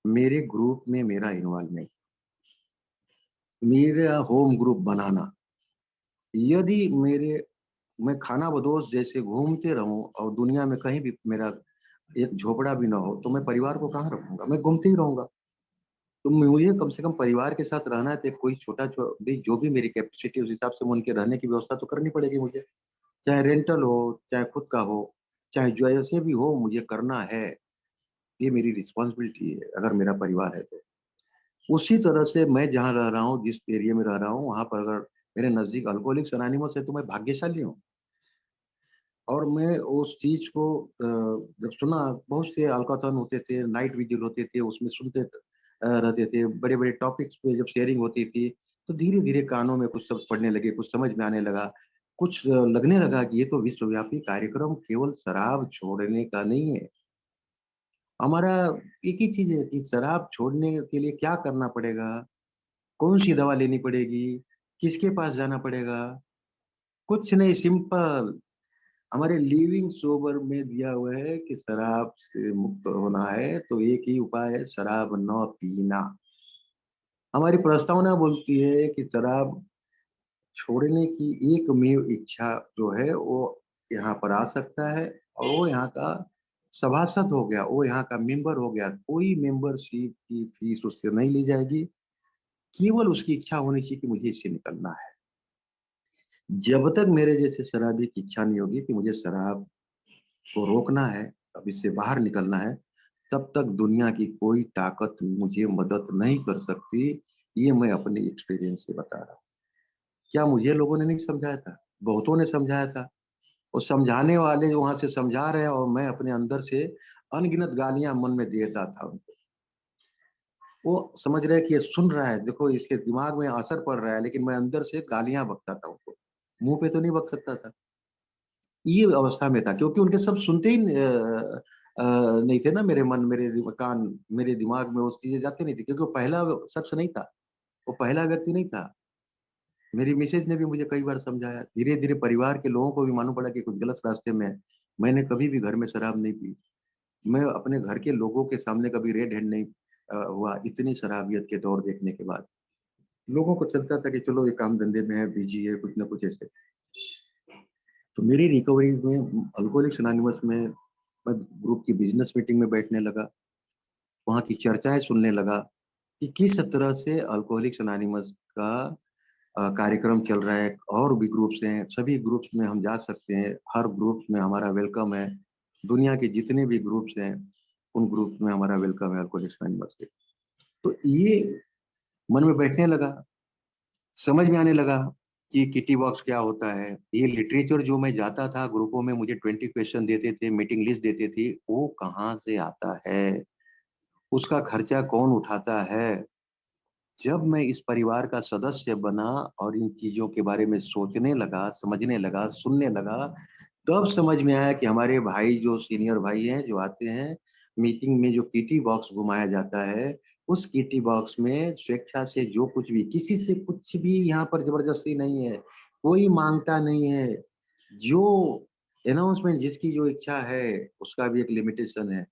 मेरे ग्रुप में मेरा इन्वॉल्वमेंट, मेरा होम ग्रुप बनाना। यदि मेरे मैं खाना बदोश जैसे घूमते रहूं और दुनिया में कहीं भी मेरा एक झोपड़ा भी ना हो, तो मैं परिवार को कहाँ रखूंगा, मैं घूमते ही रहूंगा। तो मुझे कम से कम परिवार के साथ रहना है, तो कोई भी जो भी मेरी कैपेसिटी उस हिसाब से उनके रहने की व्यवस्था तो करनी पड़ेगी मुझे, चाहे रेंटल हो, चाहे खुद का हो, चाहे जैसे भी हो, मुझे करना है। ये मेरी रिस्पॉन्सिबिलिटी है अगर मेरा परिवार है तो। उसी तरह से मैं जहाँ रह रहा हूँ, जिस एरिया में रह रहा हूँ, वहां पर अगर मेरे नजदीक अल्कोहलिक्स एनोनिमस है तो मैं भाग्यशाली हूँ। और मैं उस चीज को जब सुना, बहुत से अल्काथन होते थे, नाइट विजिल होते थे, उसमें सुनते रहते थे, बड़े बड़े टॉपिक्स पे जब शेयरिंग होती थी, तो धीरे धीरे कानों में कुछ सब पढ़ने लगे, कुछ समझ में आने लगा, कुछ लगने लगा कि ये तो विश्वव्यापी कार्यक्रम केवल शराब छोड़ने का नहीं है। हमारा एक ही चीज है कि शराब छोड़ने के लिए क्या करना पड़ेगा, कौन सी दवा लेनी पड़ेगी, किसके पास जाना पड़ेगा? कुछ नहीं, सिंपल। हमारे लिविंग सोबर में दिया हुआ है कि शराब से मुक्त होना है, तो एक ही उपाय है, शराब न पीना। हमारी प्रस्तावना बोलती है कि शराब छोड़ने की एकमेव इच्छा जो है वो यहाँ पर आ सकता है, और वो यहाँ का सभासद हो गया, वो यहाँ का मेंबर हो गया। कोई मेंबरशिप की फीस उससे नहीं ली जाएगी, केवल उसकी इच्छा होनी चाहिए कि मुझे इससे निकलना है। जब तक मेरे जैसे शराबी की इच्छा नहीं होगी कि मुझे शराब को रोकना है, अब इससे बाहर निकलना है, तब तक दुनिया की कोई ताकत मुझे मदद नहीं कर सकती। ये मैं अपने एक्सपीरियंस से बता रहा हूँ। क्या मुझे लोगों ने नहीं समझाया था? बहुतों ने समझाया था। और समझाने वाले वहां से समझा रहे हैं, और मैं अपने अंदर से अनगिनत गालियां मन में देता था उनको। वो समझ रहे कि ये सुन रहा है, देखो इसके दिमाग में असर पड़ रहा है, लेकिन मैं अंदर से गालियां बकता था उनको। मुंह पे तो नहीं बक सकता था। ये अवस्था में था, क्योंकि उनके सब सुनते ही नहीं थे ना। मेरे मन, मेरे कान, मेरे दिमाग में वो चीजें जाती नहीं थी, क्योंकि वो पहला शख्स नहीं था, वो पहला व्यक्ति नहीं था। मेरी मिसेज ने भी मुझे कई बार समझाया। धीरे धीरे परिवार के लोगों को भी मालूम पड़ा कि कुछ गलत रास्ते में है। मैंने कभी भी घर में शराब नहीं पी। मैं अपने घर के लोगों के सामने कभी रेड हैंड नहीं हुआ, इतनी शराबियत के दौर देखने के बाद। लोगों को चलता था कि चलो ये काम धंधे में है, बिजी है, कुछ ना कुछ ऐसे। तो मेरी रिकवरी में, अल्कोहलिक्स अनोनिमस में, मैं ग्रुप की बिजनेस मीटिंग में बैठने लगा, वहाँ की चर्चाएं सुनने लगा कि किस तरह से अल्कोहलिक्स अनोनिमस का कार्यक्रम चल रहा है। और भी ग्रुप्स हैं, सभी ग्रुप्स में हम जा सकते हैं, हर ग्रुप में हमारा वेलकम है। दुनिया के जितने भी ग्रुप्स हैं, उन ग्रुप में हमारा वेलकम है अल्कोहलिक्स अनोनिमस के। तो ये मन में बैठने लगा, समझ में आने लगा कि किटी बॉक्स क्या होता है। ये लिटरेचर जो मैं जाता था ग्रुपों में, मुझे 20 क्वेश्चन देते थे, मीटिंग लिस्ट देते थे, वो कहाँ से आता है, उसका खर्चा कौन उठाता है। जब मैं इस परिवार का सदस्य बना और इन चीजों के बारे में सोचने लगा, समझने लगा, सुनने लगा, तब समझ में आया कि हमारे भाई, जो सीनियर भाई हैं, जो आते हैं मीटिंग में, जो किटी बॉक्स घुमाया जाता है, उस किटी बॉक्स में स्वेच्छा से जो कुछ भी, किसी से कुछ भी यहाँ पर जबरदस्ती नहीं है, कोई मांगता नहीं है। जो अनाउंसमेंट, जिसकी जो इच्छा है, उसका भी एक लिमिटेशन है,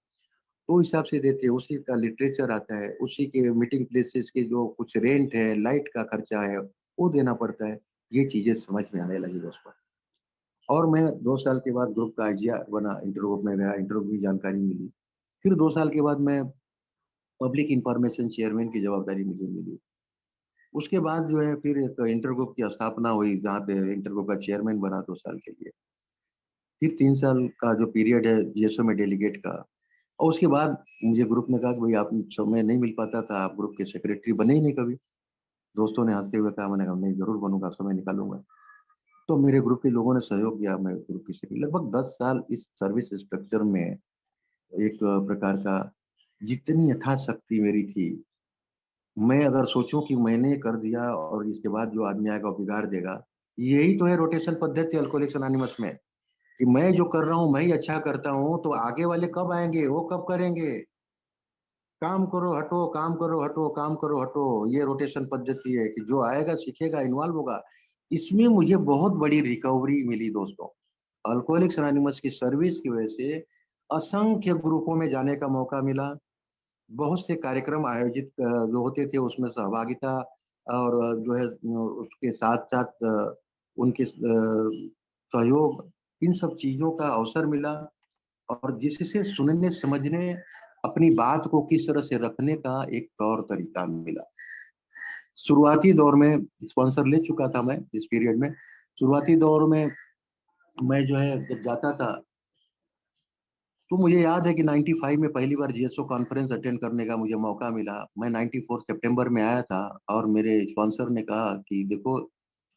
तो हिसाब से देते हैं। उसी का लिटरेचर आता है, उसी के मीटिंग प्लेसेस के जो कुछ रेंट है, लाइट का खर्चा है, वो देना पड़ता है। ये चीजें समझ में आने लगी दोस्तों। और मैं 2 साल के बाद ग्रुप का आइजिया बना, इंटरग्रुप में गया, इंटरग्रुप की जानकारी मिली। फिर 2 साल के बाद मैं पब्लिक इंफॉर्मेशन चेयरमैन की जवाबदारी मुझे मिली। उसके बाद जो है फिर एक इंटरग्रुप की स्थापना हुई, जहाँ पे इंटरग्रुप का चेयरमैन बना 2 साल के लिए। फिर 3 साल का जो पीरियड है जीएसओ में डेलीगेट का। और उसके बाद मुझे ग्रुप ने कहा कि भाई, आप समय नहीं मिल पाता था, आप ग्रुप के सेक्रेटरी बने ही नहीं कभी। दोस्तों ने हंसते हुए कहा, मैंने कहा नहीं, जरूर बनूंगा, समय निकालूंगा। तो मेरे ग्रुप के लोगों ने सहयोग किया, मैं ग्रुप की सेक्रेटरी लगभग 10 साल इस सर्विस स्ट्रक्चर में, एक प्रकार का, जितनी यथाशक्ति मेरी थी। मैं अगर सोचूं कि मैंने कर दिया और इसके बाद जो आदमी आएगा वो बिगाड़ देगा, यही तो है रोटेशन पद्धति अल्कोहलिक्स अनोनिमस में, कि मैं जो कर रहा हूँ मैं ही अच्छा करता हूँ, तो आगे वाले कब आएंगे, वो कब करेंगे। काम करो हटो, काम करो हटो, काम करो हटो, ये रोटेशन पद्धति है कि जो आएगा सीखेगा, इन्वॉल्व होगा। इसमें मुझे बहुत बड़ी रिकवरी मिली दोस्तों। अल्कोहलिक्स अनोनिमस की सर्विस की वजह से असंख्य ग्रुपों में जाने का मौका मिला। बहुत से कार्यक्रम आयोजित जो होते थे उसमें सहभागिता, और जो है उसके साथ साथ उनके सहयोग, इन सब चीजों का अवसर मिला। और जिससे सुनने समझने, अपनी बात को किस तरह से रखने का एक तौर तरीका मिला। शुरुआती दौर में स्पॉन्सर ले चुका था मैं इस पीरियड में। शुरुआती दौर में मैं जो है जब जाता था, तो मुझे याद है कि 95 में पहली बार जीएसओ कॉन्फ्रेंस अटेंड करने का मुझे मौका मिला। मैं 94 सितंबर में आया था, और मेरे स्पॉन्सर ने कहा कि देखो,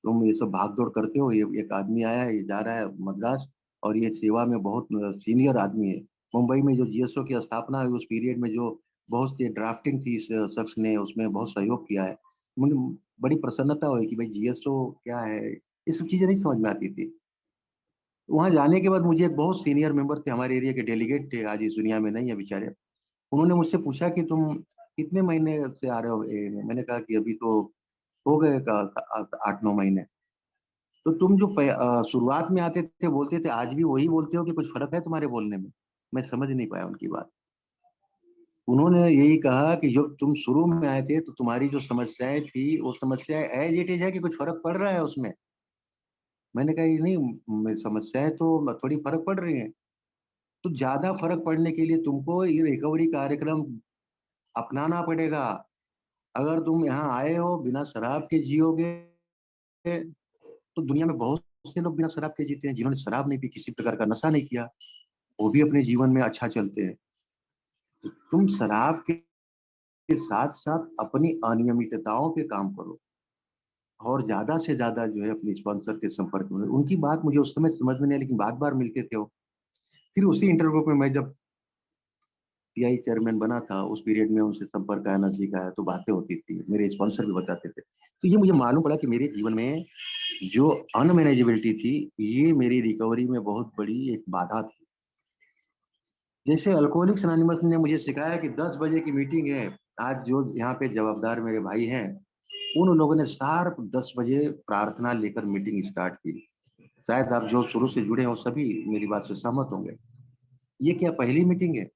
तुम ये सब भाग दौड़ करते हो, ये एक आदमी आया है, ये जा रहा है मद्रास, और ये सेवा में बहुत सीनियर आदमी है। मुंबई में जो जीएसओ की स्थापना हुई उस पीरियड में जो बहुत सी ड्राफ्टिंग थी, इस शख्स ने उसमें बहुत सहयोग किया है। मुझे बड़ी प्रसन्नता हुई कि भाई जीएसओ क्या है, ये सब चीजें नहीं समझ में आती थी। वहां जाने के बाद मुझे एक बहुत सीनियर मेंबर थे, हमारे एरिया के डेलीगेट थे, आज इस दुनिया में नहीं है बेचारे। उन्होंने मुझसे पूछा कि तुम कितने महीने से आ रहे हो एरिया में? मैंने कहा कि अभी तो हो गए 8-9 महीने। तो तुम जो शुरुआत में आते थे बोलते थे, आज भी वही बोलते हो कि कुछ फर्क है तुम्हारे बोलने में? मैं समझ नहीं पाया उनकी बात। उन्होंने यही कहा कि जब तुम शुरू में आए थे तो तुम्हारी जो समस्याएं थी वो समस्याएं एज इट इज है कि कुछ फर्क पड़ रहा है उसमें? मैंने कहा ये नहीं, समस्याएं तो थोड़ी फर्क पड़ रही है। तो ज्यादा फर्क पड़ने के लिए तुमको ये रिकवरी कार्यक्रम अपनाना पड़ेगा। अगर तुम यहाँ आए हो बिना शराब के जियोगे, तो दुनिया में बहुत से लोग बिना शराब के जीते हैं, जिन्होंने शराब नहीं पी, किसी प्रकार का नशा नहीं किया, वो भी अपने जीवन में अच्छा चलते हैं। तो तुम शराब के साथ साथ अपनी अनियमितताओं पे काम करो और ज्यादा से ज्यादा जो है अपने स्पॉन्सर के संपर्क में। उनकी बात मुझे उस समय समझ में नहीं आई, लेकिन बार बार मिलते थे वो। फिर उसी इंटरव्यू में मैं जब पीआई चेयरमैन बना था, उस पीरियड में उनसे संपर्क आया, नजदीक आया, तो बातें होती थी, मेरे स्पॉन्सर भी बताते थे। तो ये मुझे मालूम पड़ा कि मेरे जीवन में जो अनमैनेजेबिलिटी थी, ये मेरी रिकवरी में बहुत बड़ी एक बाधा थी। जैसे अल्कोहलिक्स एनोनिमस ने मुझे सिखाया कि 10 बजे की मीटिंग है, आज जो यहाँ पे जवाबदार मेरे भाई हैं, उन लोगों ने शार्प 10 बजे प्रार्थना लेकर मीटिंग स्टार्ट की। शायद आप जो शुरू से जुड़े हो सभी मेरी बात से सहमत होंगे। ये क्या पहली मीटिंग है?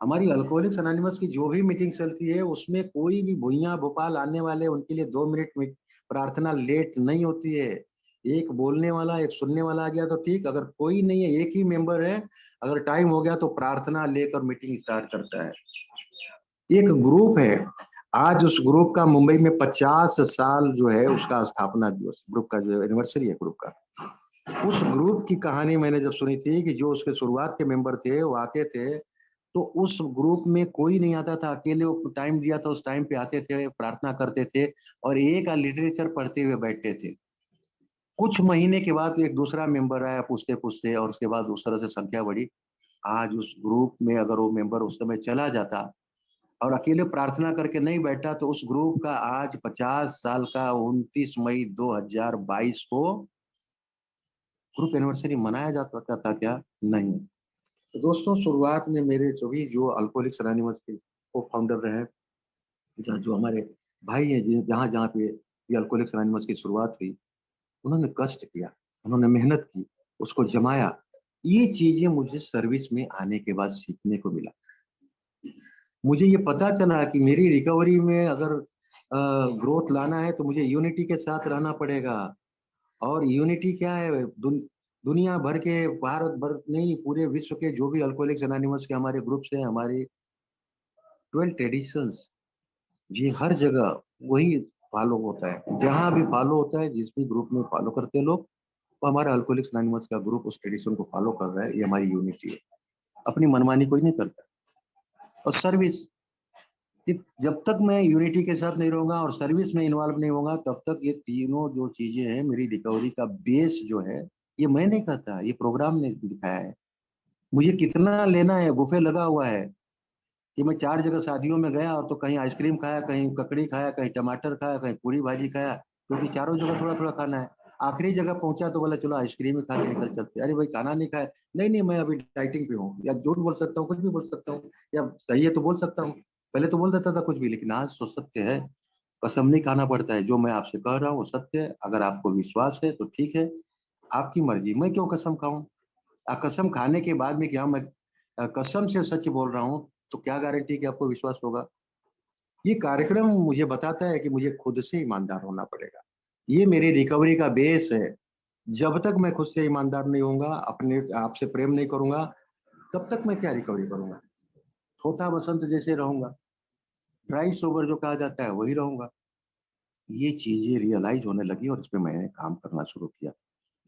हमारी अल्कोहलिक्स एनोनिमस की जो भी मीटिंग चलती है उसमें कोई भी भुइयां भोपाल आने वाले उनके लिए 2 मिनट में प्रार्थना लेट नहीं होती है। एक बोलने वाला एक सुनने वाला आ गया तो ठीक, अगर कोई नहीं है, एक ही मेंबर है, अगर टाइम हो गया तो प्रार्थना लेकर मीटिंग स्टार्ट करता है। एक ग्रुप है, आज उस ग्रुप का मुंबई में 50 साल जो है उसका स्थापना दिवस, ग्रुप का जो एनिवर्सरी है ग्रुप का। उस ग्रुप की कहानी मैंने जब सुनी थी कि जो उसके शुरुआत के मेंबर थे वो आते थे, तो उस ग्रुप में कोई नहीं आता था, अकेले वो टाइम दिया था उस टाइम पे आते थे, प्रार्थना करते थे और एक लिटरेचर पढ़ते हुए बैठते थे। कुछ महीने के बाद एक दूसरा मेंबर आया पूछते पूछते, और उसके बाद उस तरह से संख्या बढ़ी। आज उस ग्रुप में अगर वो मेंबर उस समय चला जाता और अकेले प्रार्थना करके नहीं बैठा, तो उस ग्रुप का आज 50 साल का 29 मई 2022 को ग्रुप एनिवर्सरी मनाया जा सकता था क्या? नहीं। तो दोस्तों, शुरुआत में मेरे सभी जो अल्कोहलिक्स एनोनिमस के को फाउंडर रहे, जो हमारे भाई हैं, जहाँ जहाँ पे ये अल्कोहलिक्स एनोनिमस की शुरुआत हुई, उन्होंने कष्ट किया, उन्होंने मेहनत की, उसको जमाया। ये चीजें मुझे सर्विस में आने के बाद सीखने को मिला। मुझे ये पता चला कि मेरी रिकवरी में अगर ग्रोथ लाना है तो मुझे यूनिटी के साथ रहना पड़ेगा। और यूनिटी क्या है? दुनिया भर के, भारत भर नहीं, पूरे विश्व के जो भी अल्कोहलिक्स एनोनिमस के हमारे ग्रुप्स हैं, हमारी 12 ट्रेडिशंस, ये हर जगह वही फॉलो होता है। जहां भी फॉलो होता है, जिस भी ग्रुप में फॉलो करते हैं लोग, वो हमारा अल्कोहलिक्स एनोनिमस का ग्रुप उस ट्रेडिशन को फॉलो कर रहा है। ये हमारी यूनिटी है। अपनी मनमानी कोई नहीं करता। और सर्विस, कि जब तक मैं यूनिटी के साथ नहीं रहूंगा और सर्विस में इन्वॉल्व नहीं होगा, तब तक ये तीनों जो चीजें हैं, मेरी रिकवरी का बेस जो है, ये मैं नहीं कहता, ये प्रोग्राम ने दिखाया है। मुझे कितना लेना है, बुफे लगा हुआ है कि मैं 4 जगह शादियों में गया और तो कहीं आइसक्रीम खाया, कहीं ककड़ी खाया, कहीं टमाटर खाया, कहीं पूरी भाजी खाया, क्योंकि चारों जगह थोड़ा थोड़ा खाना है। आखिरी जगह पहुंचा तो बोला चलो आइसक्रीम ही खा के निकल चलते। अरे भाई, खाना नहीं खाया? नहीं नहीं, मैं अभी डाइटिंग पे हूँ। या झूठ बोल सकता हूँ, कुछ भी बोल सकता हूँ, या सही है तो बोल सकता हूँ। पहले तो बोल देता था कुछ भी, लेकिन आज सोच सकते हैं, कसम नहीं खाना पड़ता है। जो मैं आपसे कह रहा हूँ वो सत्य है। अगर आपको विश्वास है तो ठीक है, आपकी मर्जी, मैं क्यों कसम खाऊं? कसम खाने के बाद में क्या मैं कसम से सच बोल रहा हूँ, तो क्या गारंटी कि आपको विश्वास होगा? ये कार्यक्रम मुझे बताता है कि मुझे खुद से ईमानदार होना पड़ेगा। ये मेरी रिकवरी का बेस है। जब तक मैं खुद से ईमानदार नहीं होऊंगा, अपने आप से प्रेम नहीं करूंगा, तब तक मैं क्या रिकवरी करूंगा? छोटा बसंत जैसे रहूंगा, ड्राई सोबर जो कहा जाता है वही रहूंगा। ये चीजें रियलाइज होने लगी और इस पे मैंने काम करना शुरू किया,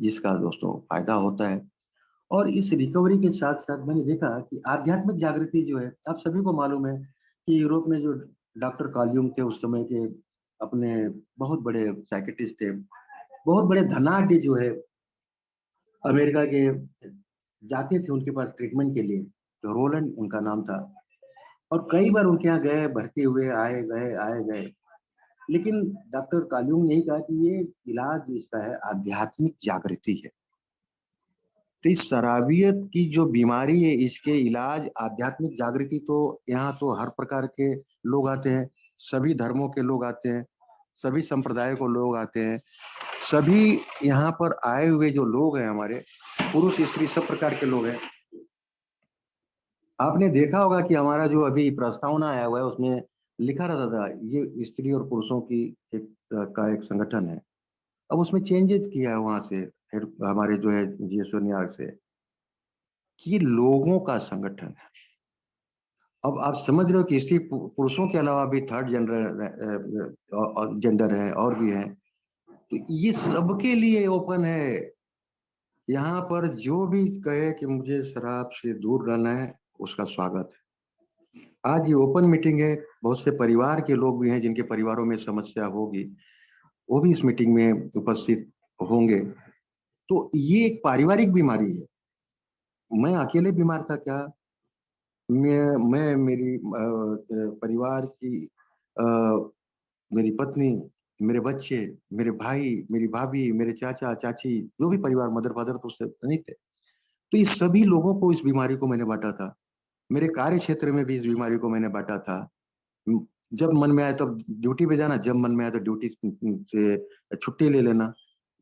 जिसका दोस्तों फायदा होता है। और इस रिकवरी के साथ साथ मैंने देखा कि आध्यात्मिक जागृति जो है, आप सभी को मालूम है कि यूरोप में जो डॉक्टर कार्ल यूंग थे उस समय के, अपने बहुत बड़े साइकेट्रिस्ट थे, बहुत बड़े धनाढ़ जो है अमेरिका के, जाते थे उनके पास ट्रीटमेंट के लिए। तो रोलैंड उनका नाम था, और कई बार उनके यहाँ गए, भर्ती हुए, आए गए आए गए। लेकिन डॉक्टर कार्ल यूंग ने कहा कि ये इलाज इसका है आध्यात्मिक जागृति है। तो इस शराबियत की जो बीमारी है, इसके इलाज आध्यात्मिक जागृति। तो यहाँ तो हर प्रकार के लोग आते हैं, सभी धर्मों के लोग आते हैं, सभी संप्रदाय को लोग आते हैं। सभी यहाँ पर आए हुए जो लोग हैं हमारे, पुरुष स्त्री सब प्रकार के लोग हैं। आपने देखा होगा कि हमारा जो अभी प्रस्तावना आया हुआ है उसमें लिखा रहता था ये स्त्री और पुरुषों की एक का एक संगठन है। अब उसमें चेंजेस किया है वहां से हमारे जो है जीएसओ न्यूयॉर्क से, कि ये लोगों का संगठन है। अब आप समझ रहे हो कि स्त्री पुरुषों के अलावा भी थर्ड जेंडर है और भी है, तो ये सबके लिए ओपन है। यहाँ पर जो भी कहे कि मुझे शराब से दूर रहना है, उसका स्वागत है। आज ये ओपन मीटिंग है, बहुत से परिवार के लोग भी हैं जिनके परिवारों में समस्या होगी, वो भी इस मीटिंग में उपस्थित होंगे। तो ये एक पारिवारिक बीमारी है। मैं अकेले बीमार था क्या? मैं मेरी परिवार की अ, मेरी पत्नी, मेरे बच्चे, मेरे भाई, मेरी भाभी, मेरे चाचा चाची, जो भी परिवार, मदर फादर तो उससे नहीं थे। तो इस सभी लोगों को इस बीमारी को मैंने बांटा था। मेरे कार्य क्षेत्र में भी इस बीमारी को मैंने बांटा था। जब मन में आए तब ड्यूटी पे जाना, जब मन में आए तो ड्यूटी से छुट्टी ले लेना,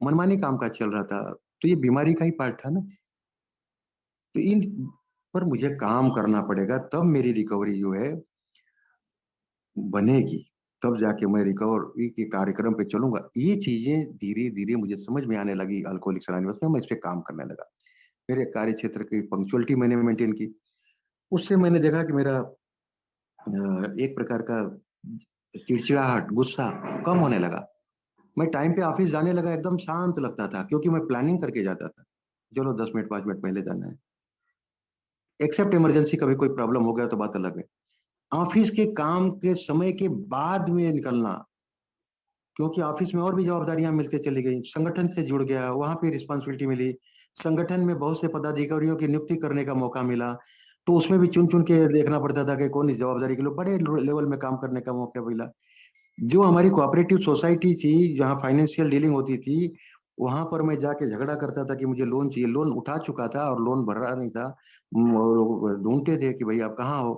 मनमानी कामकाज चल रहा था। तो ये बीमारी का ही पार्ट था ना। तो इन पर मुझे काम करना पड़ेगा, तब मेरी रिकवरी जो है बनेगी, तब जाके मैं रिकवरी के कार्यक्रम पे चलूंगा। ये चीजें धीरे धीरे मुझे समझ में आने लगी अल्कोहलिक्स अनोनिमस में, मैं इस पे काम करने लगा। मेरे कार्य क्षेत्र की पंक्चुअलिटी मैंने मेंटेन की। उससे मैंने देखा कि मेरा एक प्रकार का चिड़चिड़ाहट, गुस्सा कम होने लगा। मैं टाइम पे ऑफिस जाने लगा, एकदम शांत लगता था, क्योंकि मैं प्लानिंग करके जाता था। चलो 10 मिनट 5 मिनट पहले जाना है, एक्सेप्ट इमरजेंसी, कभी कोई प्रॉब्लम हो गया तो बात अलग है। ऑफिस के काम के समय के बाद में निकलना, क्योंकि ऑफिस में और भी जवाबदारियां मिलते चली गई, संगठन से जुड़ गया, वहां पे रिस्पॉन्सिबिलिटी मिली, संगठन में बहुत से पदाधिकारियों की नियुक्ति करने का मौका मिला। तो उसमें भी चुन चुन के देखना पड़ता था कि कौन इस जवाबदारी के लिए, बड़े लेवल में काम करने का मौका मिला। जो हमारी कोऑपरेटिव सोसाइटी थी, जहाँ फाइनेंशियल डीलिंग होती थी, वहां पर मैं जाके झगड़ा करता था कि मुझे लोन चाहिए। लोन उठा चुका था और लोन भर रहा नहीं था। और ढूंढते थे कि भाई आप कहाँ हो।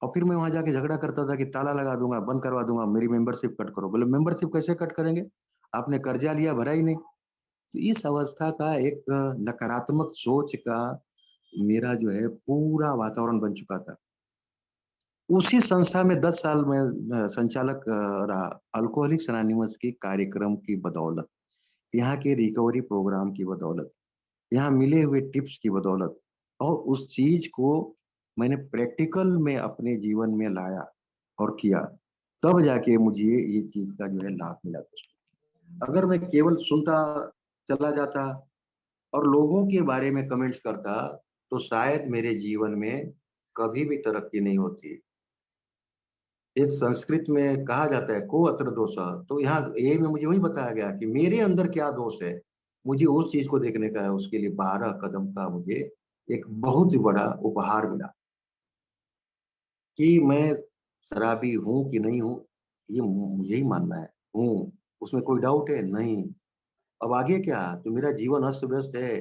और फिर मैं वहां जाके झगड़ा करता था कि ताला लगा दूंगा, बंद करवा दूंगा, मेरी मेंबरशिप कट करो। बोले मेंबरशिप कैसे कट करेंगे, आपने कर्जा लिया, भरा ही नहीं। तो इस अवस्था का एक नकारात्मक सोच का मेरा जो है पूरा वातावरण बन चुका था। उसी संस्था में 10 साल में संचालक रहा, अल्कोहलिक्स अनोनिमस की कार्यक्रम की बदौलत, यहाँ के रिकवरी प्रोग्राम की बदौलत, यहाँ मिले हुए टिप्स की बदौलत, और उस चीज को मैंने प्रैक्टिकल में अपने जीवन में लाया और किया, तब जाके मुझे ये चीज का जो है लाभ मिला। अगर मैं केवल सुनता चला जाता और लोगों के बारे में कमेंट्स करता, तो शायद मेरे जीवन में कभी भी तरक्की नहीं होती। एक संस्कृत में कहा जाता है को अत्र दोषा, तो यहाँ ये में मुझे वही बताया गया कि मेरे अंदर क्या दोष है, मुझे उस चीज को देखने का है। उसके लिए 12 कदम का मुझे एक बहुत बड़ा उपहार मिला, कि मैं शराबी हूं कि नहीं हूं, ये मुझे ही मानना है। हूँ, उसमें कोई डाउट है नहीं। अब आगे क्या, तो मेरा जीवन अस्त व्यस्त है,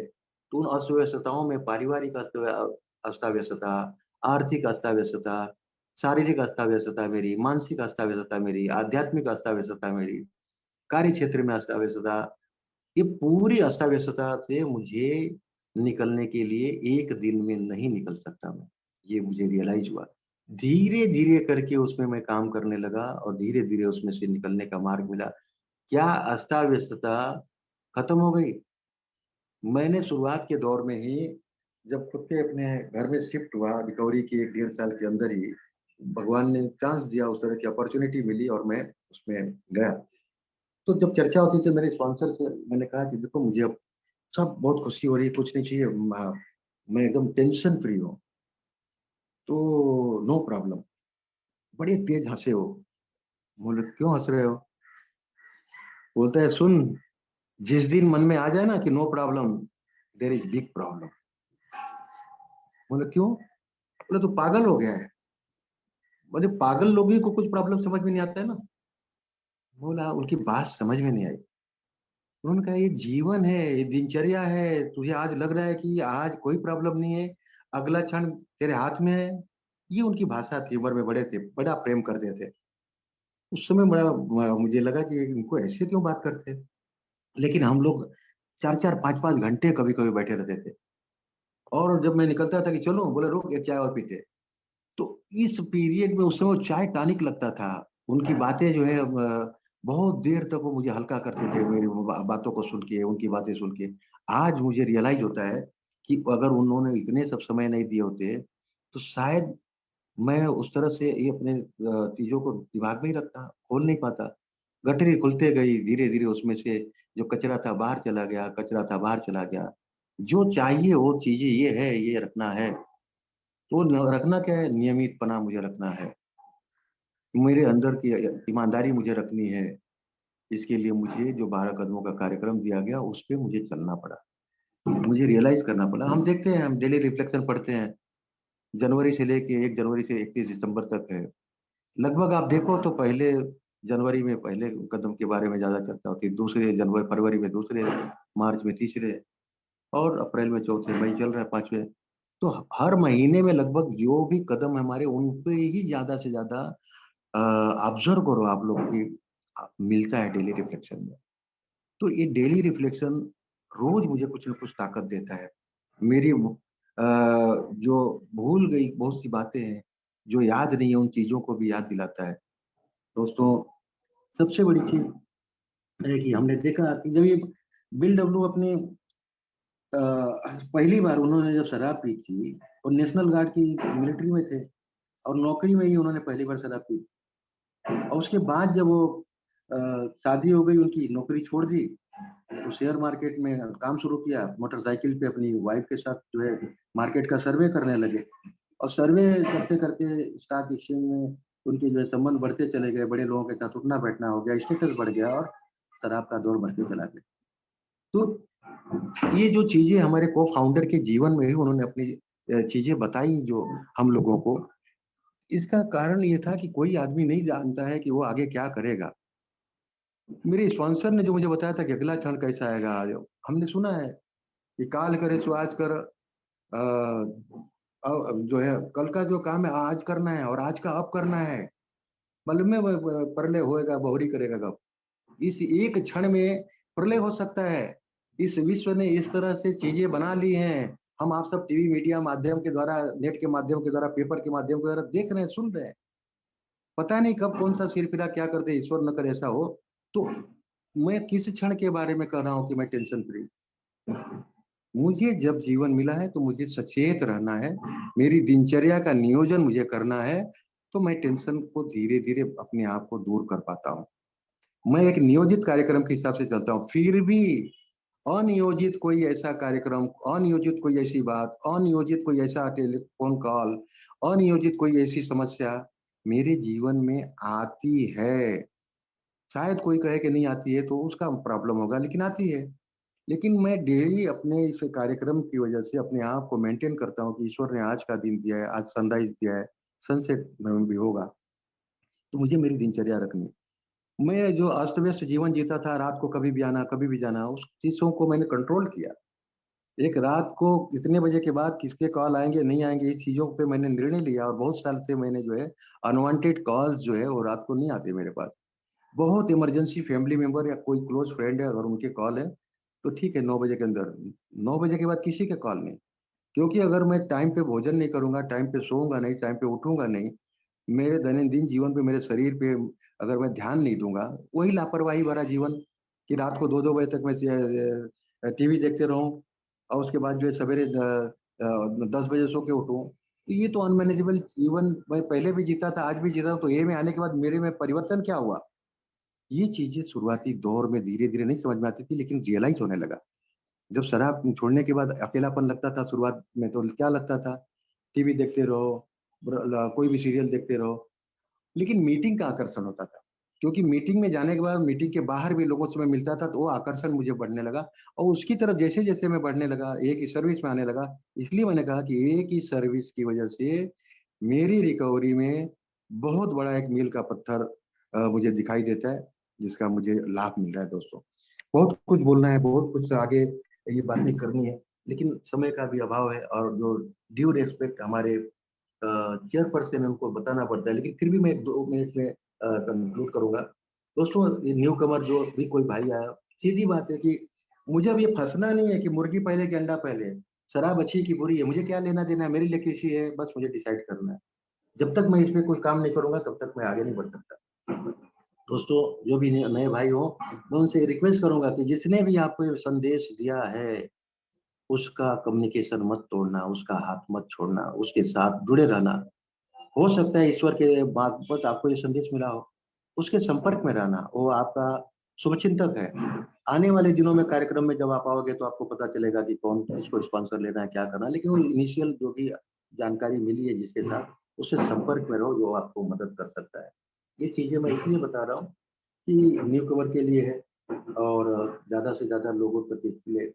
तो उन अस्त व्यस्तताओं में पारिवारिक अस्ताव्यस्तता, आर्थिक अस्ताव्यस्तता, शारीरिक अस्ताव्यस्तता मेरी, मानसिक अस्ताव्यस्तता मेरी, आध्यात्मिक अस्ताव्यस्तता मेरी, कार्य क्षेत्र में अस्ताव्यस्तता, ये पूरी अस्ताव्यस्तता से मुझे निकलने के लिए एक दिन में नहीं निकल सकता मैं। ये मुझे रियलाइज हुआ। धीरे धीरे करके उसमें मैं काम करने लगा और धीरे धीरे उसमें से निकलने का मार्ग मिला। क्या अस्ताव्यस्तता खत्म हो गई? मैंने शुरुआत के दौर में ही, जब खुद के अपने घर में शिफ्ट हुआ, रिकवरी के 1 डेढ़ साल के अंदर ही भगवान ने चांस दिया, उस तरह की अपॉर्चुनिटी मिली और मैं उसमें गया। तो जब चर्चा होती थी मेरे स्पॉन्सर से, मैंने कहा कि देखो मुझे अब सब बहुत खुशी हो रही है, कुछ नहीं चाहिए, मैं एकदम टेंशन फ्री हूँ। तो नो प्रॉब्लम। बड़े तेज हंसे हो। बोले क्यों हंस रहे हो? बोलता है सुन, जिस दिन मन में आ जाए ना कि no problem, there is big problem. बोले क्यों? बोले तो पागल हो गया है। बोले पागल लोगों को कुछ प्रॉब्लम समझ में नहीं आता है ना। बोला उनकी बात समझ में नहीं आई। उन्होंने कहा ये जीवन है, ये दिनचर्या है, तुझे आज लग रहा है कि आज कोई प्रॉब्लम नहीं है, अगला क्षण तेरे हाथ में है। ये उनकी भाषा थी, उम्र में बड़े थे, बड़ा प्रेम करते थे। उस समय बड़ा मुझे लगा कि इनको ऐसे क्यों बात करते हैं। लेकिन हम लोग 4-4 5-5 घंटे कभी-कभी बैठे रहते थे। और जब मैं निकलता था कि चलो, बोले रुक एक चाय और पीते हैं। तो इस पीरियड में उस समय वो चाय टॉनिक लगता था। उनकी बातें जो है बहुत देर तक वो मुझे हल्का करते थे, मेरी बातों को सुन के, उनकी बातें सुन के। आज मुझे रियलाइज होता है कि अगर उन्होंने इतने सब समय नहीं दिए होते, तो शायद मैं उस तरह से ये अपने चीज़ों को दिमाग में ही रखता, खोल नहीं पाता। गठरी खुलते गई, धीरे-धीरे उसमें से जो कचरा था बाहर चला गया, कचरा था बाहर चला गया। जो चाहिए वो चीज़ें ये है, ये रखना है। तो न रखना क्या है, नियमितपना मुझे रखना है। मेरे अंदर की ईमानदारी मुझे रखनी है। इसके लिए मुझे जो 12 कदमों का कार्यक्रम दिया गया, उस पे मुझे चलना पड़ा। मुझे रियलाइज़ करना पड़ा। हम देखते हैं, हम डेली रिफ्लेक्शन पढ़ते हैं। जनवरी से लेके 1 जनवरी से 31 दिसंबर तक है। लगभग आप देखो तो पहले जनवरी में पहले कदम के बारे में ज़्यादा चर्चा होती है, दूसरे जनवरी फरवरी में दूसरे, मार्च में तीसरे और अप्रैल में चौथे, मई चल रहा है 5वें। तो हर महीने में लगभग जो भी कदम हमारे उन पे ही ज़्यादा से ज़्यादा ऑब्ज़र्व करो आप लोग कि मिलता है डेली रिफ्लेक्शन में। तो ये डेली रिफ्लेक्शन रोज़ मुझे कुछ न कुछ ताकत देता है। मेरी जो भूल गई बहुत सी बातें हैं, जो याद नहीं है उन चीज़ों को भी याद दिलाता है। दोस्तों, सबसे बड़ी चीज़ है कि हमने देखा कि जब ये बिल डब्ल्यू अपनी पहली बार उन्होंने जब शराब पी थी, और नेशनल गार्ड की मिलिट्री में थे और नौकरी में ही उन्होंने पहली बार शराब पी। और उसके बाद जब वो शादी हो गई उनकी, नौकरी छोड़ दी, तो शेयर मार्केट में काम शुरू किया, मोटरसाइकिल पे अपनी वाइफ के साथ जो है मार्केट का सर्वे करने लगे। और सर्वे करते-करते स्टॉक एक्सचेंज में उनके जो है संबंध बढ़ते चले गए, बड़े लोगों के साथ उठना-बैठना हो गया, स्टेटस बढ़ गया और शराब का दौर बढ़ते चला गया। तो ये जो चीज़ें हमारे को-फाउंडर के जीवन में ही उन्होंने अपनी चीज़ें बताई जो हम लोगों को, इसका कारण ये था कि कोई आदमी नहीं जानता है कि वो आगे क्या करेगा। मेरे स्पॉन्सर ने जो मुझे बताया था कि अगला क्षण कैसा आएगा, हमने सुना है कि काल करे सो आज कर, अ, जो है कल का जो काम है आज करना है और आज का अब करना है। पल में प्रलय होएगा, बहुरी करेगा गप। इस एक क्षण में प्रलय हो सकता है। इस विश्व ने इस तरह से चीजें बना ली हैं। हम आप सब टीवी मीडिया माध्यम के द्वारा, नेट के माध्यम के द्वारा, पेपर के माध्यम के द्वारा देख रहे हैं, सुन रहे हैं। पता नहीं कब कौन सा सिरफिरा क्या कर दे, ईश्वर न करे ऐसा हो। तो मैं किस क्षण के बारे में कर रहा हूँ कि मैं टेंशन फ्री। मुझे जब जीवन मिला है तो मुझे सचेत रहना है, मेरी दिनचर्या का नियोजन मुझे करना है, तो मैं टेंशन को धीरे-धीरे अपने आप को दूर कर पाता हूँ। मैं एक नियोजित कार्यक्रम के हिसाब से चलता हूँ, फिर भी अनियोजित कोई ऐसा कार्यक्रम, अनियोजित कोई ऐसी बात, अनियोजित कोई ऐसा टेलीफ़ोन कॉल, अनियोजित कोई ऐसी समस्या मेरे जीवन में आती है। शायद कोई कहे कि नहीं आती है तो उसका प्रॉब्लम होगा, लेकिन आती है। लेकिन मैं डेली अपने इस कार्यक्रम की वजह से अपने आप को मेंटेन करता हूँ कि ईश्वर ने आज का दिन दिया है, आज सनराइज़ दिया है, सनसेट में भी होगा, तो मुझे मेरी दिनचर्या रखनी है। मैं जो अस्त-व्यस्त जीवन जीता था, रात को कभी भी आना, कभी भी जाना, उस चीज़ों को मैंने कंट्रोल किया। एक रात को इतने बजे के बाद किसके कॉल आएँगे, नहीं आएँगे, इस चीज़ों पे मैंने निर्णय लिया और बहुत साल से मैंने जो है अनवांटेड कॉल्स जो है वो रात को नहीं आते मेरे पास। बहुत इमरजेंसी फैमिली मेंबर या कोई क्लोज़ फ्रेंड है, अगर उनके कॉल है, तो ठीक है 9 बजे के अंदर। 9 बजे के बाद किसी के कॉल नहीं। क्योंकि अगर मैं टाइम पे भोजन नहीं करूँगा, टाइम पे सोऊँगा नहीं, टाइम पे उठूँगा नहीं, मेरे दैनंदिन जीवन पे, मेरे शरीर पे अगर मैं ध्यान नहीं दूँगा, वही लापरवाही भरा जीवन कि रात को 2-2 बजे तक मैं टीवी देखते रहूँ और उसके बाद जो है सवेरे 10 बजे सो के उठूँ। तो ये तो अनमैनेजेबल जीवन मैं पहले भी जीता था, आज भी जीता हूँ, तो ए में आने के बाद मेरे में परिवर्तन क्या हुआ? ये चीज़ें शुरुआती दौर में धीरे-धीरे नहीं समझ में आती थी, लेकिन रियलाइज़ होने लगा। जब शराब छोड़ने के बाद अकेलापन लगता था शुरुआत में, तो क्या लगता था? टीवी देखते रहो, कोई भी सीरियल देखते रहो। लेकिन मीटिंग का आकर्षण होता था, क्योंकि मीटिंग में जाने के बाद मीटिंग के बाहर भी लोगों से मैं मिलता था, तो वो आकर्षण मुझे बढ़ने लगा और उसकी तरफ जैसे-जैसे मैं बढ़ने लगा, एक ही सर्विस में आने लगा, इसलिए मैंने कहा कि एक ही सर्विस की वजह से मेरी रिकवरी में बहुत बड़ा एक मील का पत्थर मुझे दिखाई देता है, जिसका मुझे लाभ मिल रहा है दोस्तों। बहुत कुछ बोलना है, बहुत कुछ आगे ये बातें करनी है, लेकिन समय का भी अभाव है और जो ड्यू रिस्पेक्ट हमारे चेयरपर्सन है उनको बताना पड़ता है, लेकिन फिर भी मैं 2 मिनट में कंक्लूड करूंगा। दोस्तों, ये न्यू कमर जो भी कोई भाई आया, सीधी बात है कि मुझे अब ये फंसना नहीं है कि मुर्गी पहले कि अंडा पहले, शराब अच्छी की बुरी है, मुझे क्या लेना देना है, मेरी लिखी है, बस मुझे डिसाइड करना है। जब तक मैं इसमें कोई काम नहीं करूंगा तब तक मैं आगे नहीं बढ़ सकता। दोस्तों, जो भी नए भाई हो, मैं उनसे रिक्वेस्ट करूंगा कि जिसने भी आपको ये संदेश दिया है उसका कम्युनिकेशन मत तोड़ना, उसका हाथ मत छोड़ना, उसके साथ जुड़े रहना। हो सकता है ईश्वर के मार्फत आपको ये संदेश मिला हो, उसके संपर्क में रहना, वो आपका शुभचिंतक है। आने वाले दिनों में कार्यक्रम में जब आप आओगे तो आपको पता चलेगा कि कौन इसको स्पॉन्सर लेना है, क्या करना है, लेकिन वो इनिशियल जो भी जानकारी मिली है जिसके साथ, उससे संपर्क में रहो, जो आपको मदद कर सकता है। ये चीजें मैं इसलिए बता रहा हूँ कि न्यू कमर के लिए है और ज्यादा से ज्यादा लोगों तक इसके लिए।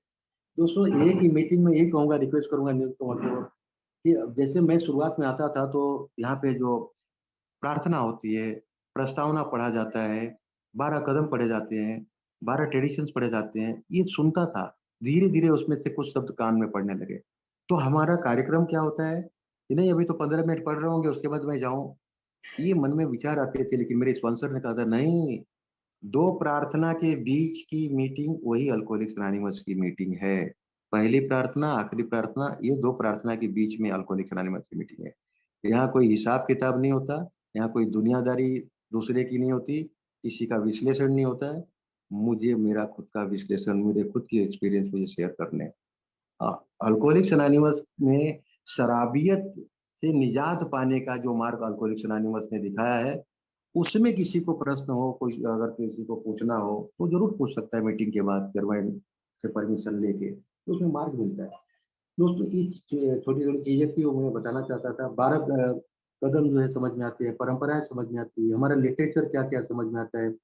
दोस्तों, एक ही मीटिंग में यही कहूंगा, रिक्वेस्ट करूंगा न्यू कमर को कि जैसे मैं शुरुआत में आता था तो यहाँ पे जो प्रार्थना होती है, प्रस्तावना पढ़ा जाता है, 12 कदम पढ़े जाते हैं, 12 ट्रेडिशंस पढ़े जाते हैं, ये सुनता था। धीरे धीरे उसमें से कुछ शब्द कान में पड़ने लगे। तो हमारा कार्यक्रम क्या होता है कि नहीं, अभी तो 15 मिनट पढ़ रहे होंगे, उसके बाद मैं जाऊं, ये मन में विचार आते थे। लेकिन मेरे स्पॉन्सर ने कहा था नहीं, दो प्रार्थना के बीच की मीटिंग वही अल्कोहलिक्स एनोनिमस की मीटिंग है। पहली प्रार्थना, आखिरी प्रार्थना, ये दो प्रार्थना के बीच में अल्कोहलिक्स एनोनिमस की मीटिंग है। यहाँ कोई हिसाब किताब नहीं होता, यहाँ कोई दुनियादारी दूसरे की नहीं होती, किसी का विश्लेषण नहीं होता है। मुझे मेरा खुद का विश्लेषण, मेरे खुद की एक्सपीरियंस मुझे शेयर करने हैं। हाँ, अल्कोहलिक्स एनोनिमस में शराबियत से निजात पाने का जो मार्ग अल्कोहलिक्स एनोनिमस ने दिखाया है, उसमें किसी को प्रश्न हो, कोई अगर किसी को पूछना हो तो जरूर पूछ सकता है मीटिंग के बाद, चेयरमैन से परमिशन लेके, तो उसमें मार्ग मिलता है। दोस्तों, ये छोटी छोटी चीजें थी वो मैं बताना चाहता था। 12 कदम जो है समझ में आते हैं, परंपराएं समझ में आती है, हमारा लिटरेचर क्या क्या समझ में आता है,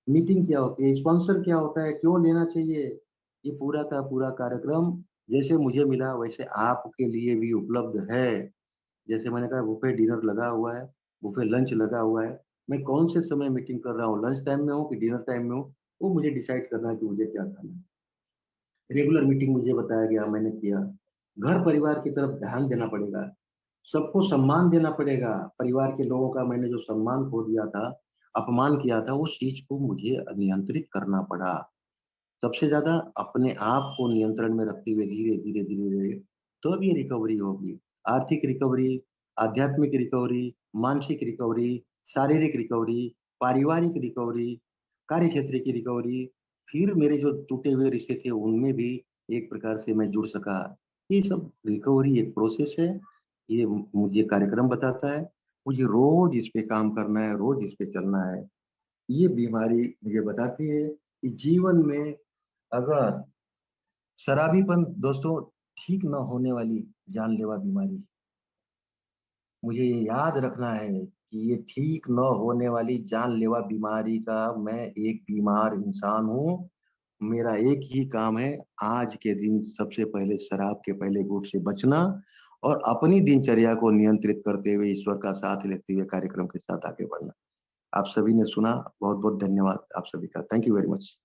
मीटिंग क्या होती है, स्पॉन्सर क्या होता है, क्यों लेना चाहिए, ये पूरा का पूरा कार्यक्रम जैसे मुझे मिला वैसे आपके लिए भी उपलब्ध है। जैसे मैंने कहा, बुफे डिनर लगा हुआ है, बुफे लंच लगा हुआ है। मैं कौन से समय मीटिंग कर रहा हूँ, लंच टाइम में हूँ कि डिनर टाइम में हूँ, वो मुझे डिसाइड करना है कि मुझे क्या करना है। रेगुलर मीटिंग मुझे बताया गया, मैंने किया। घर परिवार की तरफ ध्यान देना पड़ेगा, सबको सम्मान देना पड़ेगा। परिवार के लोगों का मैंने जो सम्मान खो दिया था, अपमान किया था, उस चीज को मुझे नियंत्रित करना पड़ा। सबसे ज्यादा अपने आप को नियंत्रण में रखते हुए धीरे धीरे धीरे धीरे तो अब ये रिकवरी होगी। आर्थिक रिकवरी, आध्यात्मिक रिकवरी, मानसिक रिकवरी, शारीरिक रिकवरी, पारिवारिक रिकवरी, कार्य क्षेत्र की रिकवरी, फिर मेरे जो टूटे हुए रिश्ते थे उनमें भी एक प्रकार से मैं जुड़ सका। ये सब रिकवरी एक प्रोसेस है, ये मुझे कार्यक्रम बताता है। मुझे रोज इस पे काम करना है, रोज इस पे चलना है। ये बीमारी मुझे बताती है कि जीवन में अगर शराबीपन, दोस्तों, ठीक न होने वाली जानलेवा बीमारी, मुझे ये याद रखना है कि ये ठीक न होने वाली जानलेवा बीमारी का मैं एक बीमार इंसान हूँ। मेरा एक ही काम है, आज के दिन सबसे पहले शराब के पहले घूंट से बचना और अपनी दिनचर्या को नियंत्रित करते हुए ईश्वर का साथ लेते हुए कार्यक्रम के साथ आगे बढ़ना। आप सभी ने सुना, बहुत बहुत धन्यवाद आप सभी का। Thank you very much.